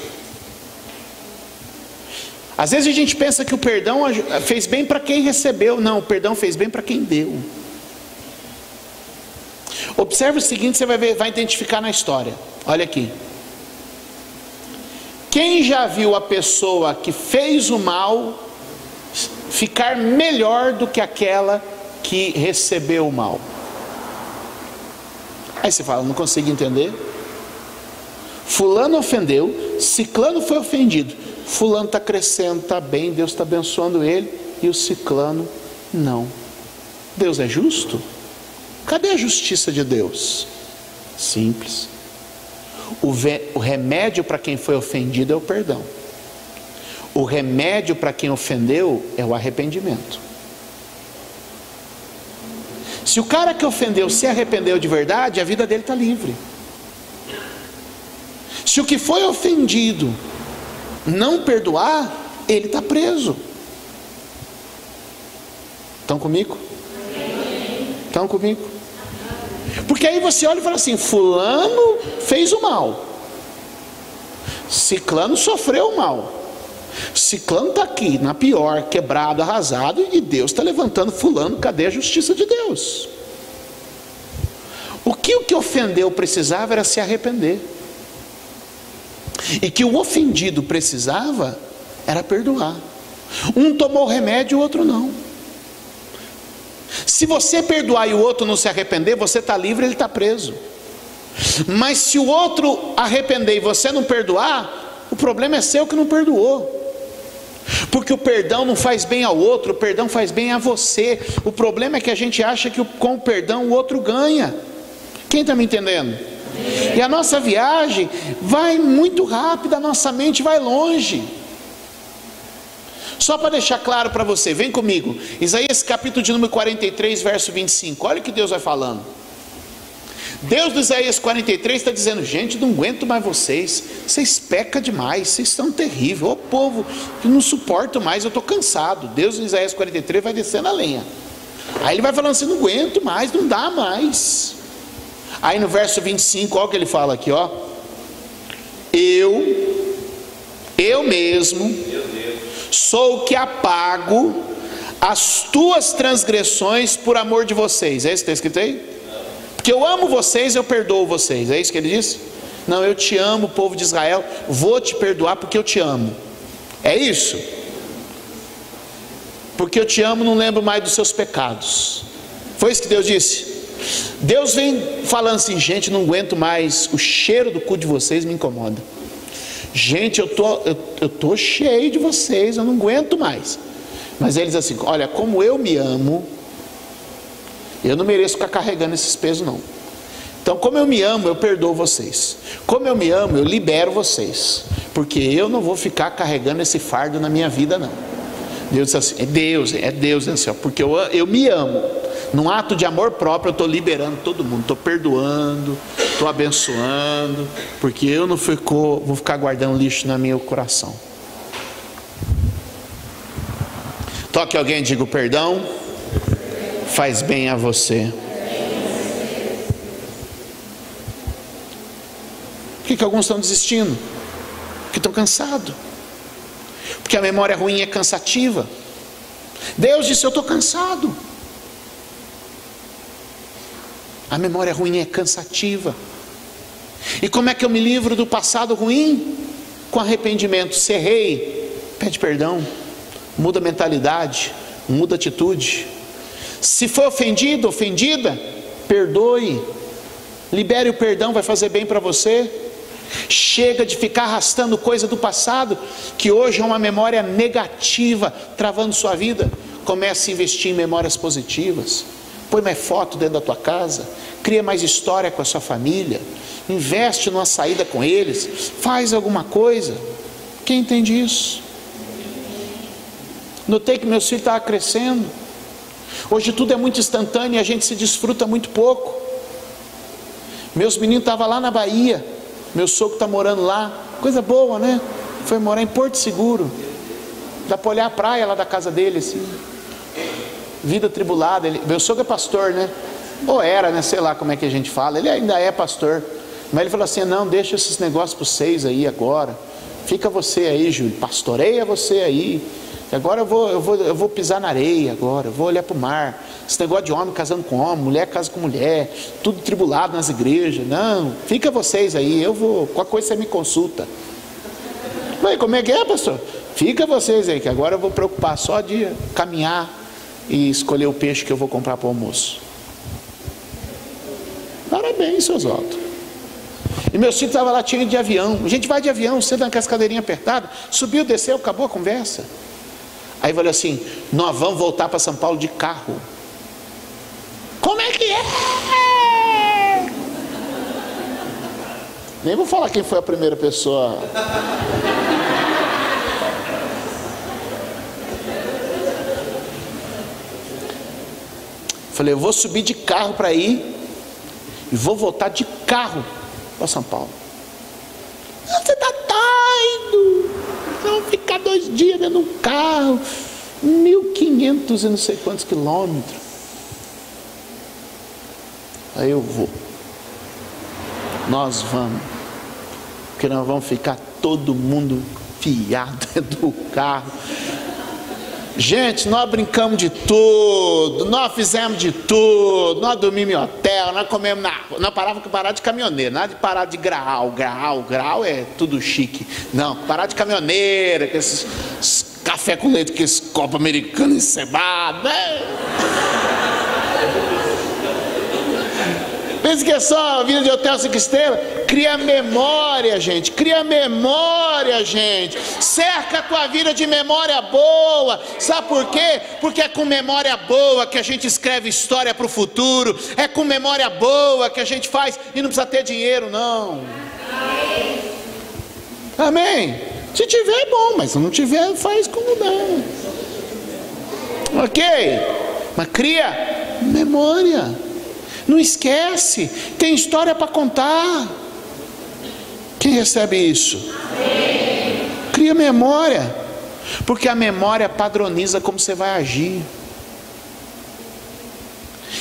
Às vezes a gente pensa que o perdão fez bem para quem recebeu. Não, o perdão fez bem para quem deu. Observe o seguinte, você vai identificar na história. Olha aqui. Quem já viu a pessoa que fez o mal ficar melhor do que aquela que recebeu o mal? Aí você fala, não consigo entender. Fulano ofendeu, ciclano foi ofendido. Fulano está crescendo, está bem, Deus está abençoando ele, e o ciclano não. Deus é justo? Cadê a justiça de Deus? Simples. O remédio para quem foi ofendido é o perdão. O remédio para quem ofendeu é o arrependimento. Se o cara que ofendeu se arrependeu de verdade, a vida dele está livre. Se o que foi ofendido não perdoar, ele está preso. Estão comigo? Estão comigo? Porque aí você olha e fala assim, fulano fez o mal, ciclano sofreu o mal, ciclano está aqui na pior, quebrado, arrasado, e Deus está levantando fulano. Cadê a justiça de Deus? O que ofendeu precisava era se arrepender, e que o ofendido precisava era perdoar. Um tomou remédio, o outro não. Se você perdoar e o outro não se arrepender, você está livre, ele está preso. Mas se o outro arrepender e você não perdoar, o problema é seu que não perdoou. Porque o perdão não faz bem ao outro, o perdão faz bem a você. O problema é que a gente acha que com o perdão o outro ganha. Quem está me entendendo? E a nossa viagem vai muito rápida, a nossa mente vai longe. Só para deixar claro para você, vem comigo, Isaías capítulo de número 43, verso 25, olha o que Deus vai falando. Deus do Isaías 43 está dizendo, gente, não aguento mais vocês pecam demais, vocês estão terríveis, ô povo, que não suporto mais, eu estou cansado. Deus do Isaías 43 vai descendo a lenha. Aí ele vai falando assim, não aguento mais, não dá mais. Aí no verso 25, olha o que ele fala aqui, ó. Eu eu mesmo sou o que apago as tuas transgressões por amor de vocês. É isso que está escrito aí? Porque eu amo vocês, eu perdoo vocês. É isso que ele disse? Não, eu te amo, povo de Israel, vou te perdoar porque eu te amo. É isso? Porque eu te amo, não lembro mais dos seus pecados. Foi isso que Deus disse? Deus vem falando assim: gente, não aguento mais, o cheiro do cu de vocês me incomoda. Gente, eu tô cheio de vocês, eu não aguento mais. Mas ele diz assim: olha, como eu me amo, eu não mereço ficar carregando esses pesos não. Então, como eu me amo, eu perdoo vocês. Como eu me amo, eu libero vocês. Porque eu não vou ficar carregando esse fardo na minha vida não. Deus diz assim, é Deus assim, ó, porque eu me amo. Num ato de amor próprio, eu estou liberando todo mundo, estou perdoando, estou abençoando, porque eu não vou ficar guardando lixo no meu coração. Toque alguém e diga: o perdão faz bem a você. Por que alguns estão desistindo? Porque estão cansados. Porque a memória ruim é cansativa. Deus disse: eu estou cansado. A memória ruim é cansativa. E como é que eu me livro do passado ruim? Com arrependimento. Se errei, pede perdão, muda a mentalidade, muda a atitude. Se foi ofendido, ofendida, perdoe, libere o perdão, vai fazer bem para você. Chega de ficar arrastando coisa do passado, que hoje é uma memória negativa, travando sua vida. Comece a investir em memórias positivas. Põe mais foto dentro da tua casa, cria mais história com a sua família, investe numa saída com eles, faz alguma coisa. Quem entende isso? Notei que meus filhos estavam crescendo. Hoje tudo é muito instantâneo e a gente se desfruta muito pouco. Meus meninos estavam lá na Bahia, meu sogro está morando lá, coisa boa, né? Foi morar em Porto Seguro, dá para olhar a praia lá da casa dele assim. Vida tribulada. Meu sogro é pastor, né? Ou era, né? Sei lá como é que a gente fala. Ele ainda é pastor. Mas ele falou assim: não, deixa esses negócios para vocês aí agora. Fica você aí, Júlio. Pastoreia você aí. Agora eu vou pisar na areia agora. Eu vou olhar para o mar. Esse negócio de homem casando com homem, mulher casa com mulher, tudo tribulado nas igrejas. Não, fica vocês aí. Eu vou. Qualquer coisa você me consulta. Mas como é que é, pastor? Fica vocês aí, que agora eu vou preocupar só de caminhar e escolher o peixe que eu vou comprar para o almoço. Parabéns, seu Oswaldo. E meu filho estava lá tirando de avião. A gente vai de avião, senta naquelas cadeirinhas apertadas. Subiu, desceu, acabou a conversa. Aí falou assim: nós vamos voltar para São Paulo de carro. Como é que é? Nem vou falar quem foi a primeira pessoa. Falei: eu vou subir de carro para ir e vou voltar de carro para São Paulo. Você está doido? Vamos ficar 2 dias dentro de um carro, 1.500 e não sei quantos quilômetros. Aí eu vou. Nós vamos, porque nós vamos ficar todo mundo fiado dentro do carro. Gente, nós brincamos de tudo, nós fizemos de tudo, nós dormimos em hotel, nós comemos na rua, nós parar de caminhoneiro, nada de parar de graal é tudo chique. Não, parar de caminhoneiro, com esses café com leite, com esse copo americano encebado, né? Pensa que é só vida de hotel 5 estrelas? Cria memória, gente. Cria memória, gente. Cerca a tua vida de memória boa. Sabe por quê? Porque é com memória boa que a gente escreve história para o futuro. É com memória boa que a gente faz. E não precisa ter dinheiro, não. Amém? Se tiver é bom, mas se não tiver, faz como dá. Ok? Mas cria memória. Não esquece, tem história para contar. Quem recebe isso? Amém. Cria memória, porque a memória padroniza como você vai agir.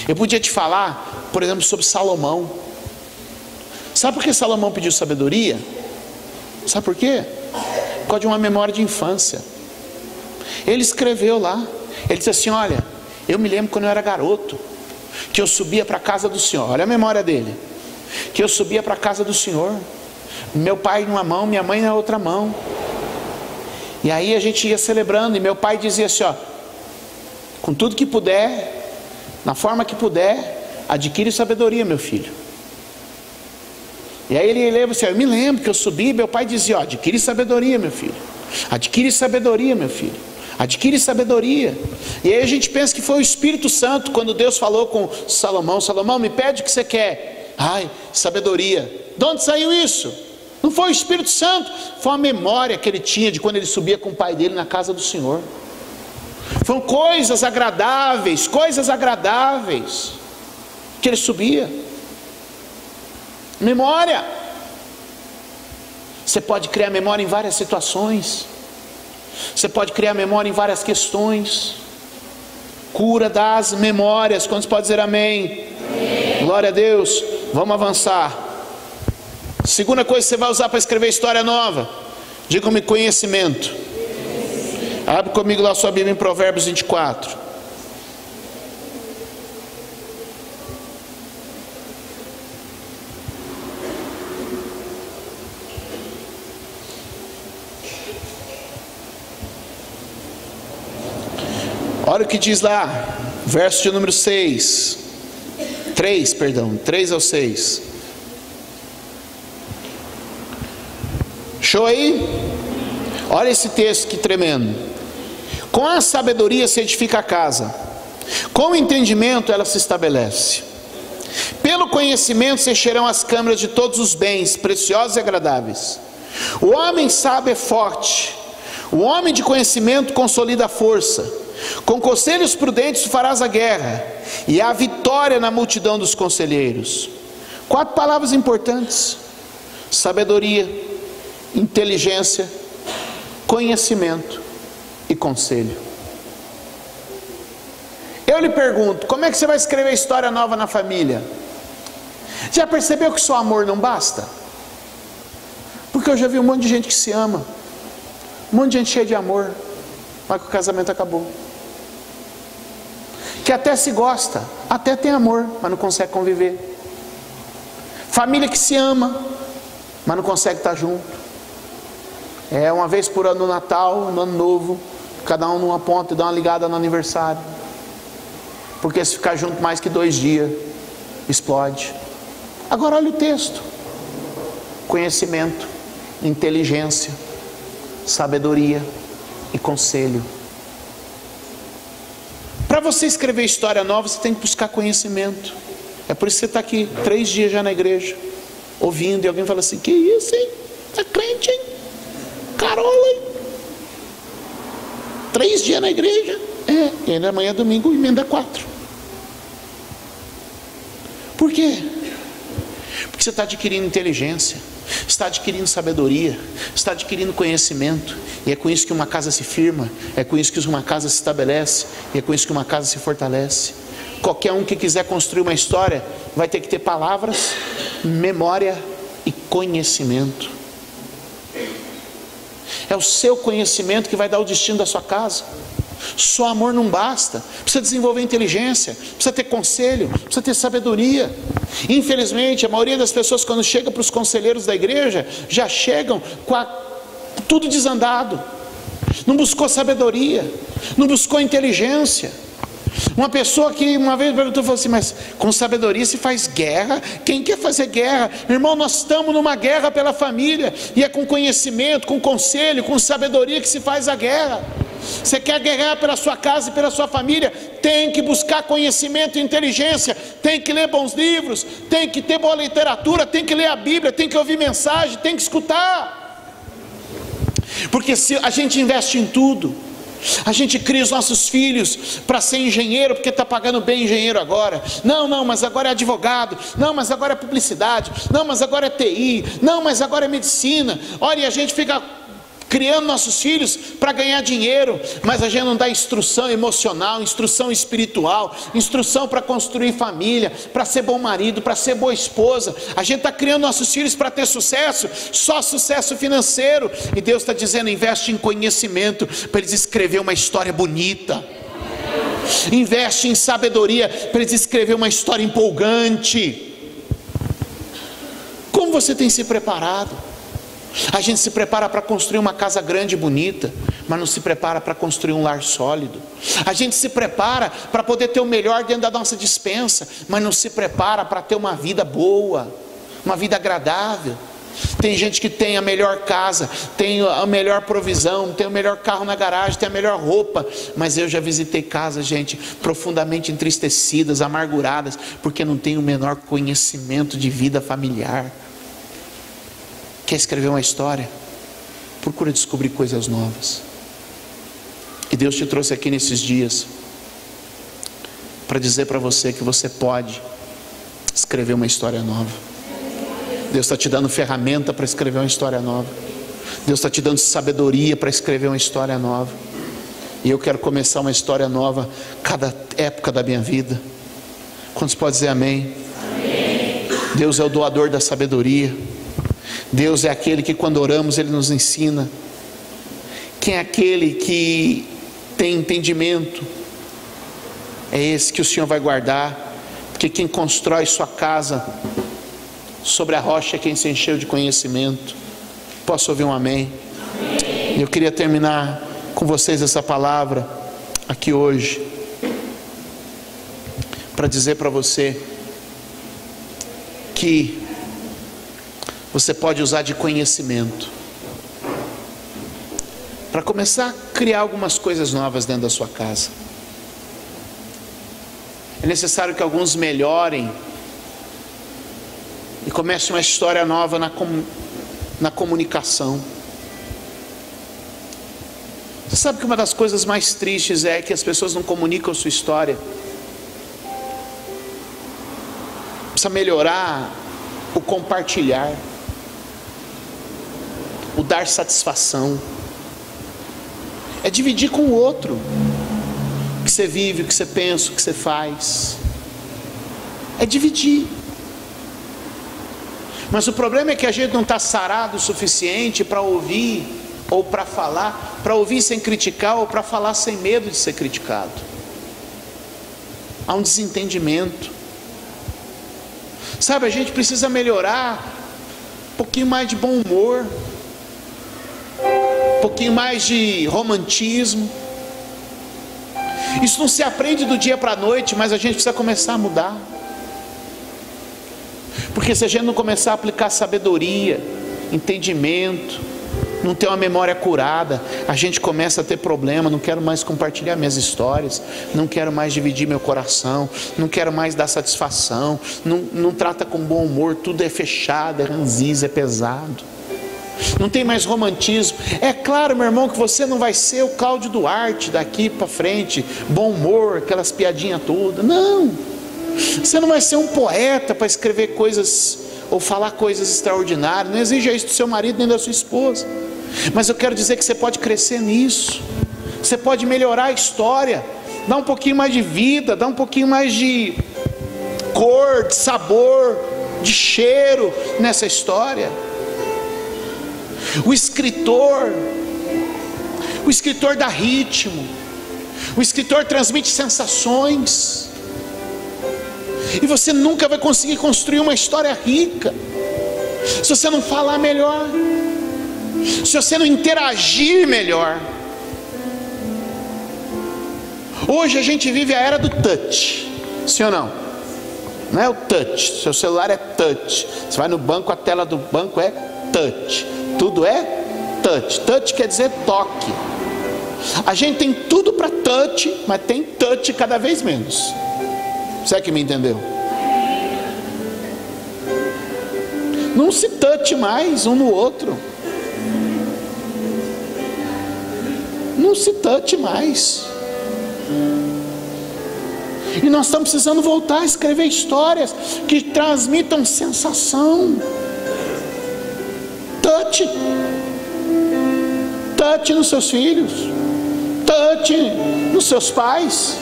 Eu podia te falar, por exemplo, sobre Salomão. Sabe por que Salomão pediu sabedoria? Sabe por quê? Por causa de uma memória de infância. Ele escreveu lá. Ele disse assim: olha, eu me lembro quando eu era garoto, que eu subia para a casa do Senhor. Olha a memória dele. Que eu subia para a casa do Senhor, meu pai numa mão, minha mãe na outra mão. E aí a gente ia celebrando, e meu pai dizia assim: ó, com tudo que puder, na forma que puder, adquire sabedoria, meu filho. E aí ele lembra assim: eu me lembro que eu subi, meu pai dizia: ó, adquire sabedoria, meu filho. Adquire sabedoria, meu filho. Adquire sabedoria. E aí a gente pensa que foi o Espírito Santo, quando Deus falou com Salomão: Salomão, me pede o que você quer. Ai, sabedoria. De onde saiu isso? Não foi o Espírito Santo, foi a memória que ele tinha de quando ele subia com o pai dele na casa do Senhor. Foram coisas agradáveis que ele subia. Memória. Você pode criar memória em várias situações. Você pode criar memória em várias questões. Cura das memórias. Quantos podem dizer amém? Amém. Glória a Deus. Vamos avançar. Segunda coisa que você vai usar para escrever história nova. Diga-me: conhecimento. Abre comigo lá a sua Bíblia em Provérbios 24. Olha o que diz lá, verso de número 6. 3 ao 6. Show aí? Olha esse texto que tremendo. Com a sabedoria se edifica a casa, com o entendimento ela se estabelece. Pelo conhecimento se encherão as câmaras de todos os bens preciosos e agradáveis. O homem sábio é forte, o homem de conhecimento consolida a força. Com conselhos prudentes farás a guerra, e há vitória na multidão dos conselheiros. 4 palavras importantes: sabedoria, inteligência, conhecimento e conselho. Eu lhe pergunto: como é que você vai escrever história nova na família? Já percebeu que só amor não basta? Porque eu já vi um monte de gente que se ama, um monte de gente cheia de amor, mas que o casamento acabou. Que até se gosta, até tem amor, mas não consegue conviver. Família que se ama, mas não consegue estar junto. É uma vez por ano no Natal, no Ano Novo, cada um numa ponta e dá uma ligada no aniversário. Porque se ficar junto mais que 2 dias, explode. Agora olha o texto: conhecimento, inteligência, sabedoria e conselho. Para você escrever história nova, você tem que buscar conhecimento. É por isso que você está aqui 3 dias já na igreja, ouvindo, e alguém fala assim: que isso, hein? Tá crente, hein? Carola, hein? 3 dias na igreja. E ainda amanhã é domingo, emenda 4. Por quê? Porque você está adquirindo inteligência, está adquirindo sabedoria, está adquirindo conhecimento. E é com isso que uma casa se firma, é com isso que uma casa se estabelece, e é com isso que uma casa se fortalece. Qualquer um que quiser construir uma história vai ter que ter palavras, memória e conhecimento. É o seu conhecimento que vai dar o destino da sua casa. Só amor não basta, precisa desenvolver inteligência, precisa ter conselho, precisa ter sabedoria. Infelizmente a maioria das pessoas, quando chega para os conselheiros da igreja, já chegam com tudo desandado. Não buscou sabedoria, não buscou inteligência. Uma pessoa que uma vez perguntou, falou assim: mas com sabedoria se faz guerra? Quem quer fazer guerra? Irmão, nós estamos numa guerra pela família, e é com conhecimento, com conselho, com sabedoria que se faz a guerra. Você quer guerrear pela sua casa e pela sua família? Tem que buscar conhecimento e inteligência, tem que ler bons livros, tem que ter boa literatura, tem que ler a Bíblia, tem que ouvir mensagem, tem que escutar. Porque se a gente investe em tudo, a gente cria os nossos filhos para ser engenheiro, porque está pagando bem engenheiro agora. Não, mas agora é advogado. Não, mas agora é publicidade. Não, mas agora é TI. Não, mas agora é medicina. Olha, e a gente fica criando nossos filhos para ganhar dinheiro, mas a gente não dá instrução emocional, instrução espiritual, instrução para construir família, para ser bom marido, para ser boa esposa. A gente está criando nossos filhos para ter sucesso, só sucesso financeiro. E Deus está dizendo: investe em conhecimento para eles escrever uma história bonita. Investe em sabedoria para eles escrever uma história empolgante. Como você tem se preparado? A gente se prepara para construir uma casa grande e bonita, mas não se prepara para construir um lar sólido. A gente se prepara para poder ter o melhor dentro da nossa despensa, mas não se prepara para ter uma vida boa, uma vida agradável. Tem gente que tem a melhor casa, tem a melhor provisão, tem o melhor carro na garagem, tem a melhor roupa, mas eu já visitei casas, gente, profundamente entristecidas, amarguradas, porque não tem o menor conhecimento de vida familiar. Quer escrever uma história? Procura descobrir coisas novas. E Deus te trouxe aqui nesses dias para dizer para você que você pode escrever uma história nova. Deus está te dando ferramenta para escrever uma história nova. Deus está te dando sabedoria para escrever uma história nova. E eu quero começar uma história nova cada época da minha vida. Quantos podem dizer amém? Amém. Deus é o doador da sabedoria. Deus é aquele que quando oramos Ele nos ensina. Quem é aquele que tem entendimento? É esse que o Senhor vai guardar. Porque quem constrói sua casa sobre a rocha é quem se encheu de conhecimento. Posso ouvir um amém? Amém. Eu queria terminar com vocês essa palavra aqui hoje, para dizer para você que você pode usar de conhecimento para começar a criar algumas coisas novas dentro da sua casa. É necessário que alguns melhorem e comece uma história nova na comunicação. Você sabe que uma das coisas mais tristes é que as pessoas não comunicam a sua história. Precisa melhorar o compartilhar, o dar satisfação. É dividir com o outro o que você vive, o que você pensa, o que você faz. É dividir. Mas o problema é que a gente não está sarado o suficiente para ouvir ou para falar, para ouvir sem criticar ou para falar sem medo de ser criticado. Há um desentendimento. Sabe, a gente precisa melhorar um pouquinho mais de bom humor, um pouquinho mais de romantismo. Isso não se aprende do dia para a noite, mas a gente precisa começar a mudar. Porque se a gente não começar a aplicar sabedoria, entendimento, não ter uma memória curada, a gente começa a ter problema. Não quero mais compartilhar minhas histórias, não quero mais dividir meu coração, não quero mais dar satisfação, não trata com bom humor, tudo é fechado, é ranzinza, é pesado, não tem mais romantismo. É claro, meu irmão, que você não vai ser o Cláudio Duarte daqui para frente, bom humor, aquelas piadinhas todas, não. Você não vai ser um poeta para escrever coisas ou falar coisas extraordinárias. Não exija isso do seu marido nem da sua esposa. Mas eu quero dizer que você pode crescer nisso. Você pode melhorar a história, dar um pouquinho mais de vida, dar um pouquinho mais de cor, de sabor, de cheiro nessa história. O escritor dá ritmo. O escritor transmite sensações. E você nunca vai conseguir construir uma história rica se você não falar melhor, se você não interagir melhor. Hoje a gente vive a era do touch, sim ou não? Não é o touch, seu celular é touch. Você vai no banco, a tela do banco é touch. Tudo é touch. Touch quer dizer toque. A gente tem tudo para touch, mas tem touch cada vez menos. Você é que me entendeu? Não se touche mais um no outro. Não se touche mais. E nós estamos precisando voltar a escrever histórias que transmitam sensação. Touch. touch nos seus filhos, touch nos seus pais,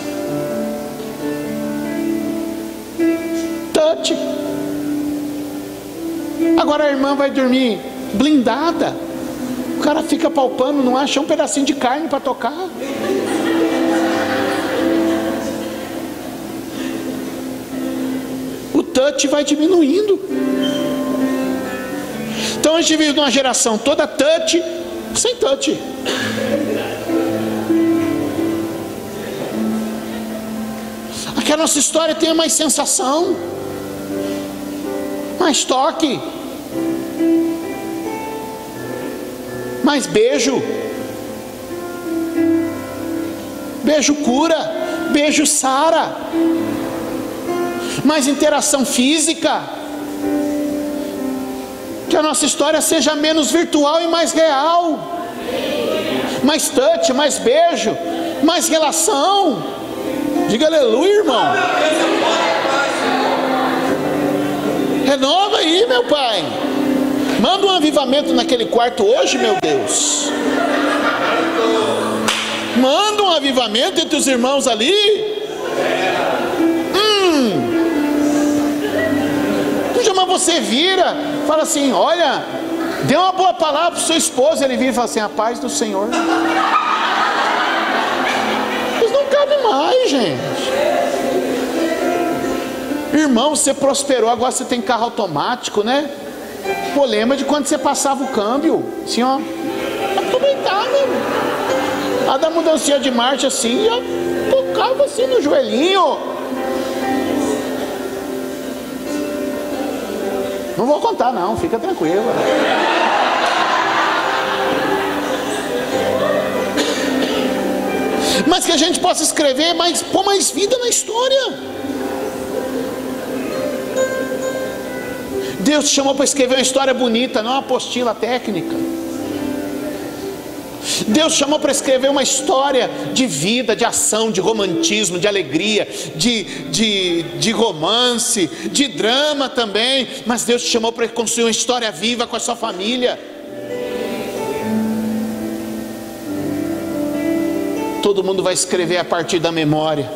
touch. Agora a irmã vai dormir blindada, o cara fica palpando, não acha um pedacinho de carne para tocar. O touch vai diminuindo. Então a gente vive numa geração toda touch, sem touch. Que a nossa história tenha mais sensação, mais toque, mais beijo. Beijo cura, beijo sara, mais interação física. Que a nossa história seja menos virtual e mais real, mais touch, mais beijo, mais relação. Diga aleluia, irmão. Renova aí, meu pai. Manda um avivamento naquele quarto hoje, meu Deus. Manda um avivamento entre os irmãos ali. Mas você vira, fala assim: olha, dê uma boa palavra para o seu esposo. Ele vira e fala assim: a paz do Senhor. Isso não cabe mais, gente. Irmão, você prosperou, agora você tem carro automático, né? Pô, lembra de quando você passava o câmbio? Assim, ó, aproveitar, meu. A da mudancinha de marcha assim, ó, tocava assim no joelhinho. Não vou contar não, fica tranquilo. Mas que a gente possa escrever, pôr mais vida na história. Deus te chamou para escrever uma história bonita, não uma apostila técnica. Deus chamou para escrever uma história de vida, de ação, de romantismo, de alegria, de romance, de drama também. Mas Deus te chamou para construir uma história viva com a sua família. Todo mundo vai escrever a partir da memória.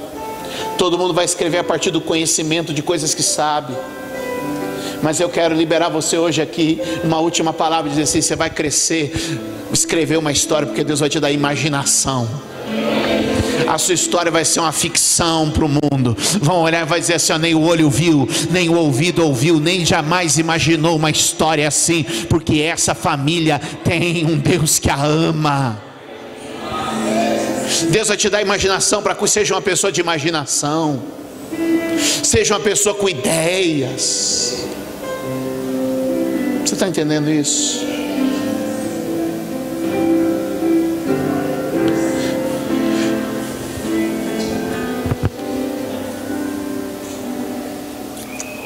Todo mundo vai escrever a partir do conhecimento de coisas que sabe. Mas eu quero liberar você hoje aqui, uma última palavra, dizer assim: você vai crescer, escrever uma história, porque Deus vai te dar imaginação. A sua história vai ser uma ficção para o mundo. Vão olhar e vai dizer assim: ó, nem o olho viu, nem o ouvido ouviu, nem jamais imaginou uma história assim, porque essa família tem um Deus que a ama. Deus vai te dar imaginação para que seja uma pessoa de imaginação, seja uma pessoa com ideias. Você está entendendo isso?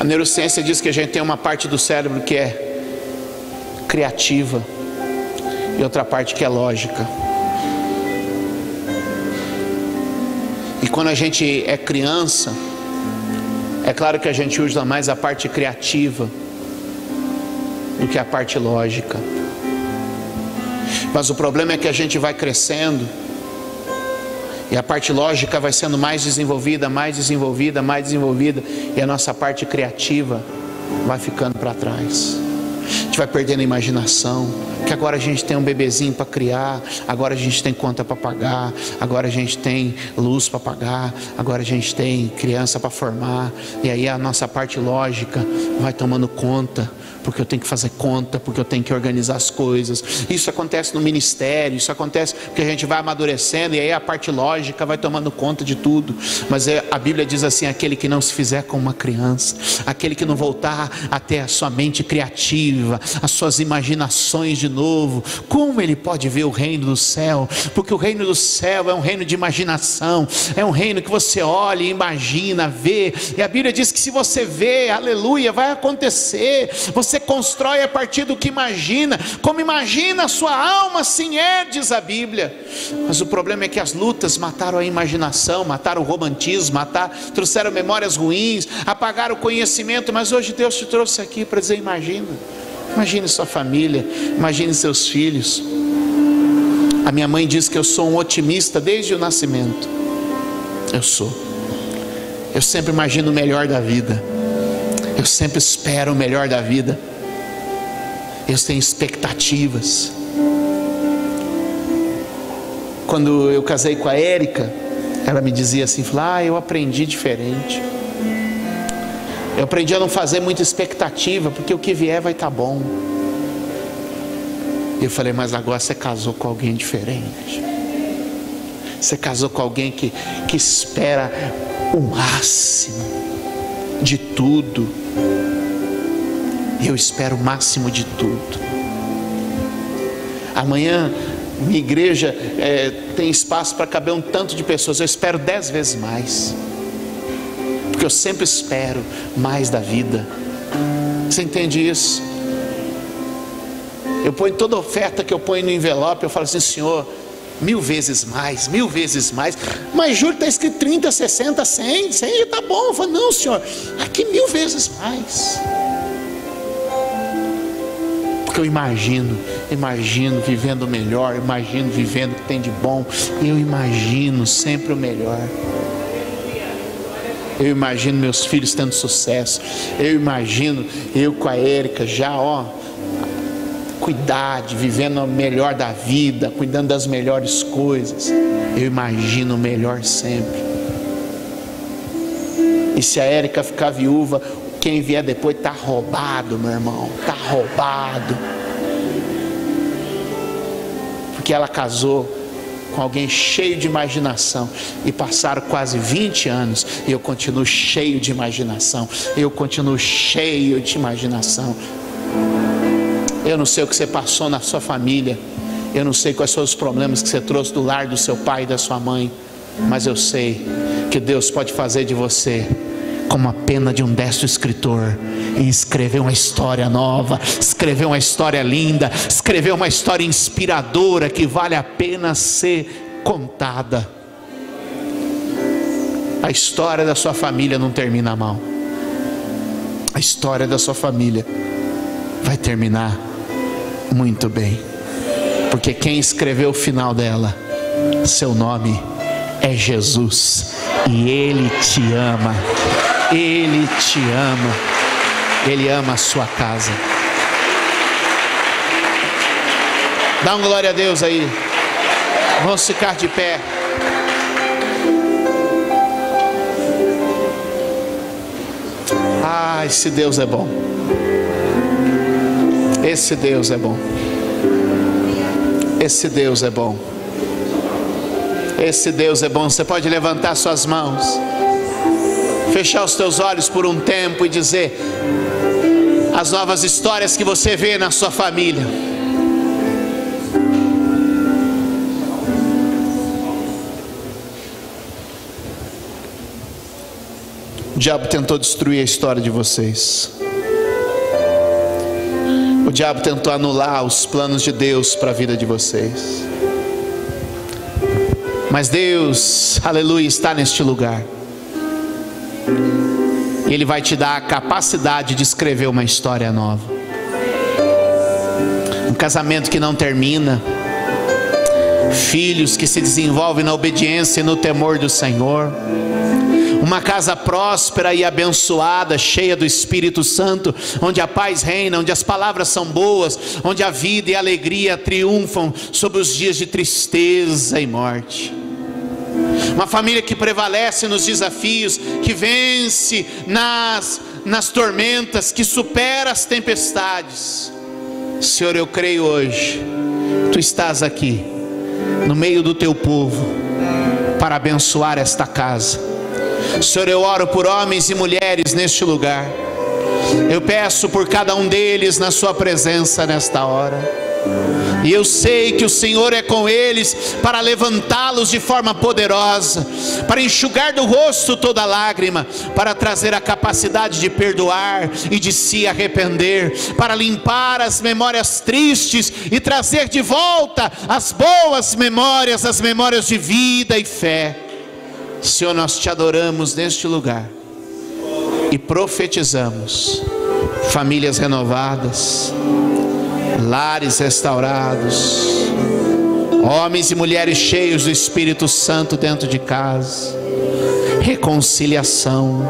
A neurociência diz que a gente tem uma parte do cérebro que é criativa e outra parte que é lógica. E quando a gente é criança, é claro que a gente usa mais a parte criativa do que a parte lógica. Mas o problema é que a gente vai crescendo e a parte lógica vai sendo mais desenvolvida, mais desenvolvida, mais desenvolvida, e a nossa parte criativa vai ficando para trás. A gente vai perdendo a imaginação, que agora a gente tem um bebezinho para criar, agora a gente tem conta para pagar, agora a gente tem luz para pagar, agora a gente tem criança para formar, e aí a nossa parte lógica vai tomando conta, porque eu tenho que fazer conta, porque eu tenho que organizar as coisas. Isso acontece no ministério, isso acontece porque a gente vai amadurecendo, e aí a parte lógica vai tomando conta de tudo. Mas a Bíblia diz assim: aquele que não se fizer como uma criança, aquele que não voltar até a sua mente criativa, as suas imaginações de novo, como ele pode ver o reino do céu? Porque o reino do céu é um reino de imaginação, é um reino que você olha e imagina, vê, e a Bíblia diz que se você vê, aleluia, vai acontecer. Você constrói a partir do que imagina. Como imagina a sua alma, assim é, diz a Bíblia. Mas o problema é que as lutas mataram a imaginação, mataram o romantismo, trouxeram memórias ruins, apagaram o conhecimento. Mas hoje Deus te trouxe aqui para dizer: imagine sua família, imagine seus filhos. A minha mãe diz que eu sou um otimista desde o nascimento. Eu sou. Eu sempre imagino o melhor da vida. Eu sempre espero o melhor da vida. Eu tenho expectativas. Quando eu casei com a Érica, ela me dizia assim, eu aprendi diferente. Eu aprendi a não fazer muita expectativa, porque o que vier vai estar bom. Eu falei, mas agora você casou com alguém diferente. Você casou com alguém que espera o máximo de tudo. Eu espero o máximo de tudo. Amanhã minha igreja tem espaço para caber um tanto de pessoas. Eu espero 10 vezes mais, porque eu sempre espero mais da vida. Você entende isso? Eu ponho toda oferta que eu ponho no envelope, eu falo assim, Senhor, 1000 vezes mais, 1000 vezes mais. Mas Júlio, está escrito 30, 60, 100 já está bom. Eu falo, não, Senhor, aqui 1000 vezes mais. Porque eu imagino vivendo o melhor, imagino vivendo o que tem de bom. Eu imagino sempre o melhor. Eu imagino meus filhos tendo sucesso. Eu imagino eu com a Érica já, vivendo o melhor da vida, cuidando das melhores coisas. Eu imagino o melhor sempre. E se a Érica ficar viúva, quem vier depois está roubado, meu irmão, está roubado. Porque ela casou com alguém cheio de imaginação, e passaram quase 20 anos, e eu continuo cheio de imaginação. Eu continuo cheio de imaginação. Eu não sei o que você passou na sua família, eu não sei quais são os problemas que você trouxe do lar do seu pai e da sua mãe, mas eu sei que Deus pode fazer de você como a pena de um destro escritor e escrever uma história nova, escrever uma história linda, escrever uma história inspiradora que vale a pena ser contada. A história da sua família não termina mal. A história da sua família vai terminar muito bem, porque quem escreveu o final dela, seu nome é Jesus, e Ele te ama. Ele te ama. Ele ama a sua casa. Dá um glória a Deus aí. Vamos ficar de pé. Esse Deus é bom. Esse Deus é bom. Esse Deus é bom. Esse Deus é bom. Você pode levantar suas mãos, fechar os teus olhos por um tempo e dizer as novas histórias que você vê na sua família. O diabo tentou destruir a história de vocês. O diabo tentou anular os planos de Deus para a vida de vocês. Mas Deus, aleluia, está neste lugar. E Ele vai te dar a capacidade de escrever uma história nova. Um casamento que não termina. Filhos que se desenvolvem na obediência e no temor do Senhor. Uma casa próspera e abençoada, cheia do Espírito Santo, onde a paz reina, onde as palavras são boas, onde a vida e a alegria triunfam sobre os dias de tristeza e morte. Uma família que prevalece nos desafios, que vence nas tormentas, que supera as tempestades. Senhor, eu creio hoje, Tu estás aqui, no meio do Teu povo, para abençoar esta casa. Senhor, eu oro por homens e mulheres neste lugar. Eu peço por cada um deles na Sua presença nesta hora. E eu sei que o Senhor é com eles para levantá-los de forma poderosa, para enxugar do rosto toda lágrima, para trazer a capacidade de perdoar e de se arrepender, para limpar as memórias tristes e trazer de volta as boas memórias, as memórias de vida e fé. Senhor, nós Te adoramos neste lugar e profetizamos famílias renovadas, lares restaurados, Homens e mulheres cheios do Espírito Santo dentro de casa. Reconciliação,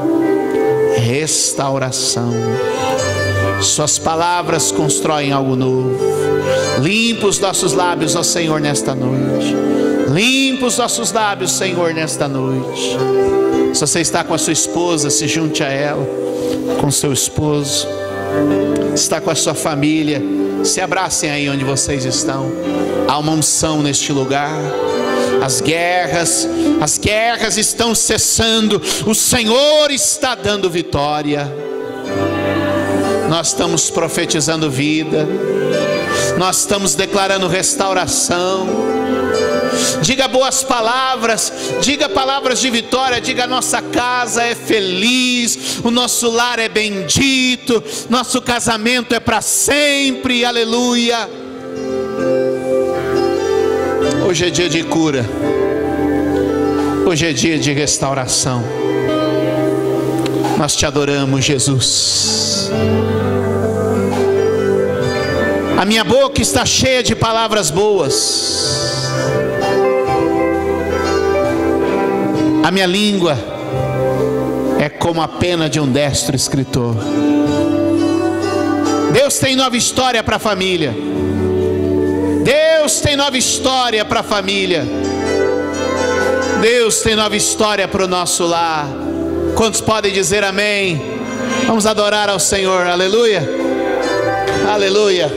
restauração. Suas palavras constroem algo novo. Limpa os nossos lábios, ó Senhor, nesta noite. Limpa os nossos lábios, Senhor, nesta noite. Se você está com a sua esposa, se junte a ela. Com seu esposo, está com a sua família, se abracem aí onde vocês estão. Há uma unção neste lugar. As guerras estão cessando. O Senhor está dando vitória. Nós estamos profetizando vida. Nós estamos declarando restauração. Diga boas palavras, diga palavras de vitória, diga: nossa casa é feliz, o nosso lar é bendito, nosso casamento é para sempre, aleluia. Hoje é dia de cura, hoje é dia de restauração. Nós te adoramos, Jesus. A minha boca está cheia de palavras boas. A minha língua é como a pena de um destro escritor. Deus tem nova história para a família. Deus tem nova história para a família. Deus tem nova história para o nosso lar. Quantos podem dizer amém? Vamos adorar ao Senhor, aleluia, aleluia.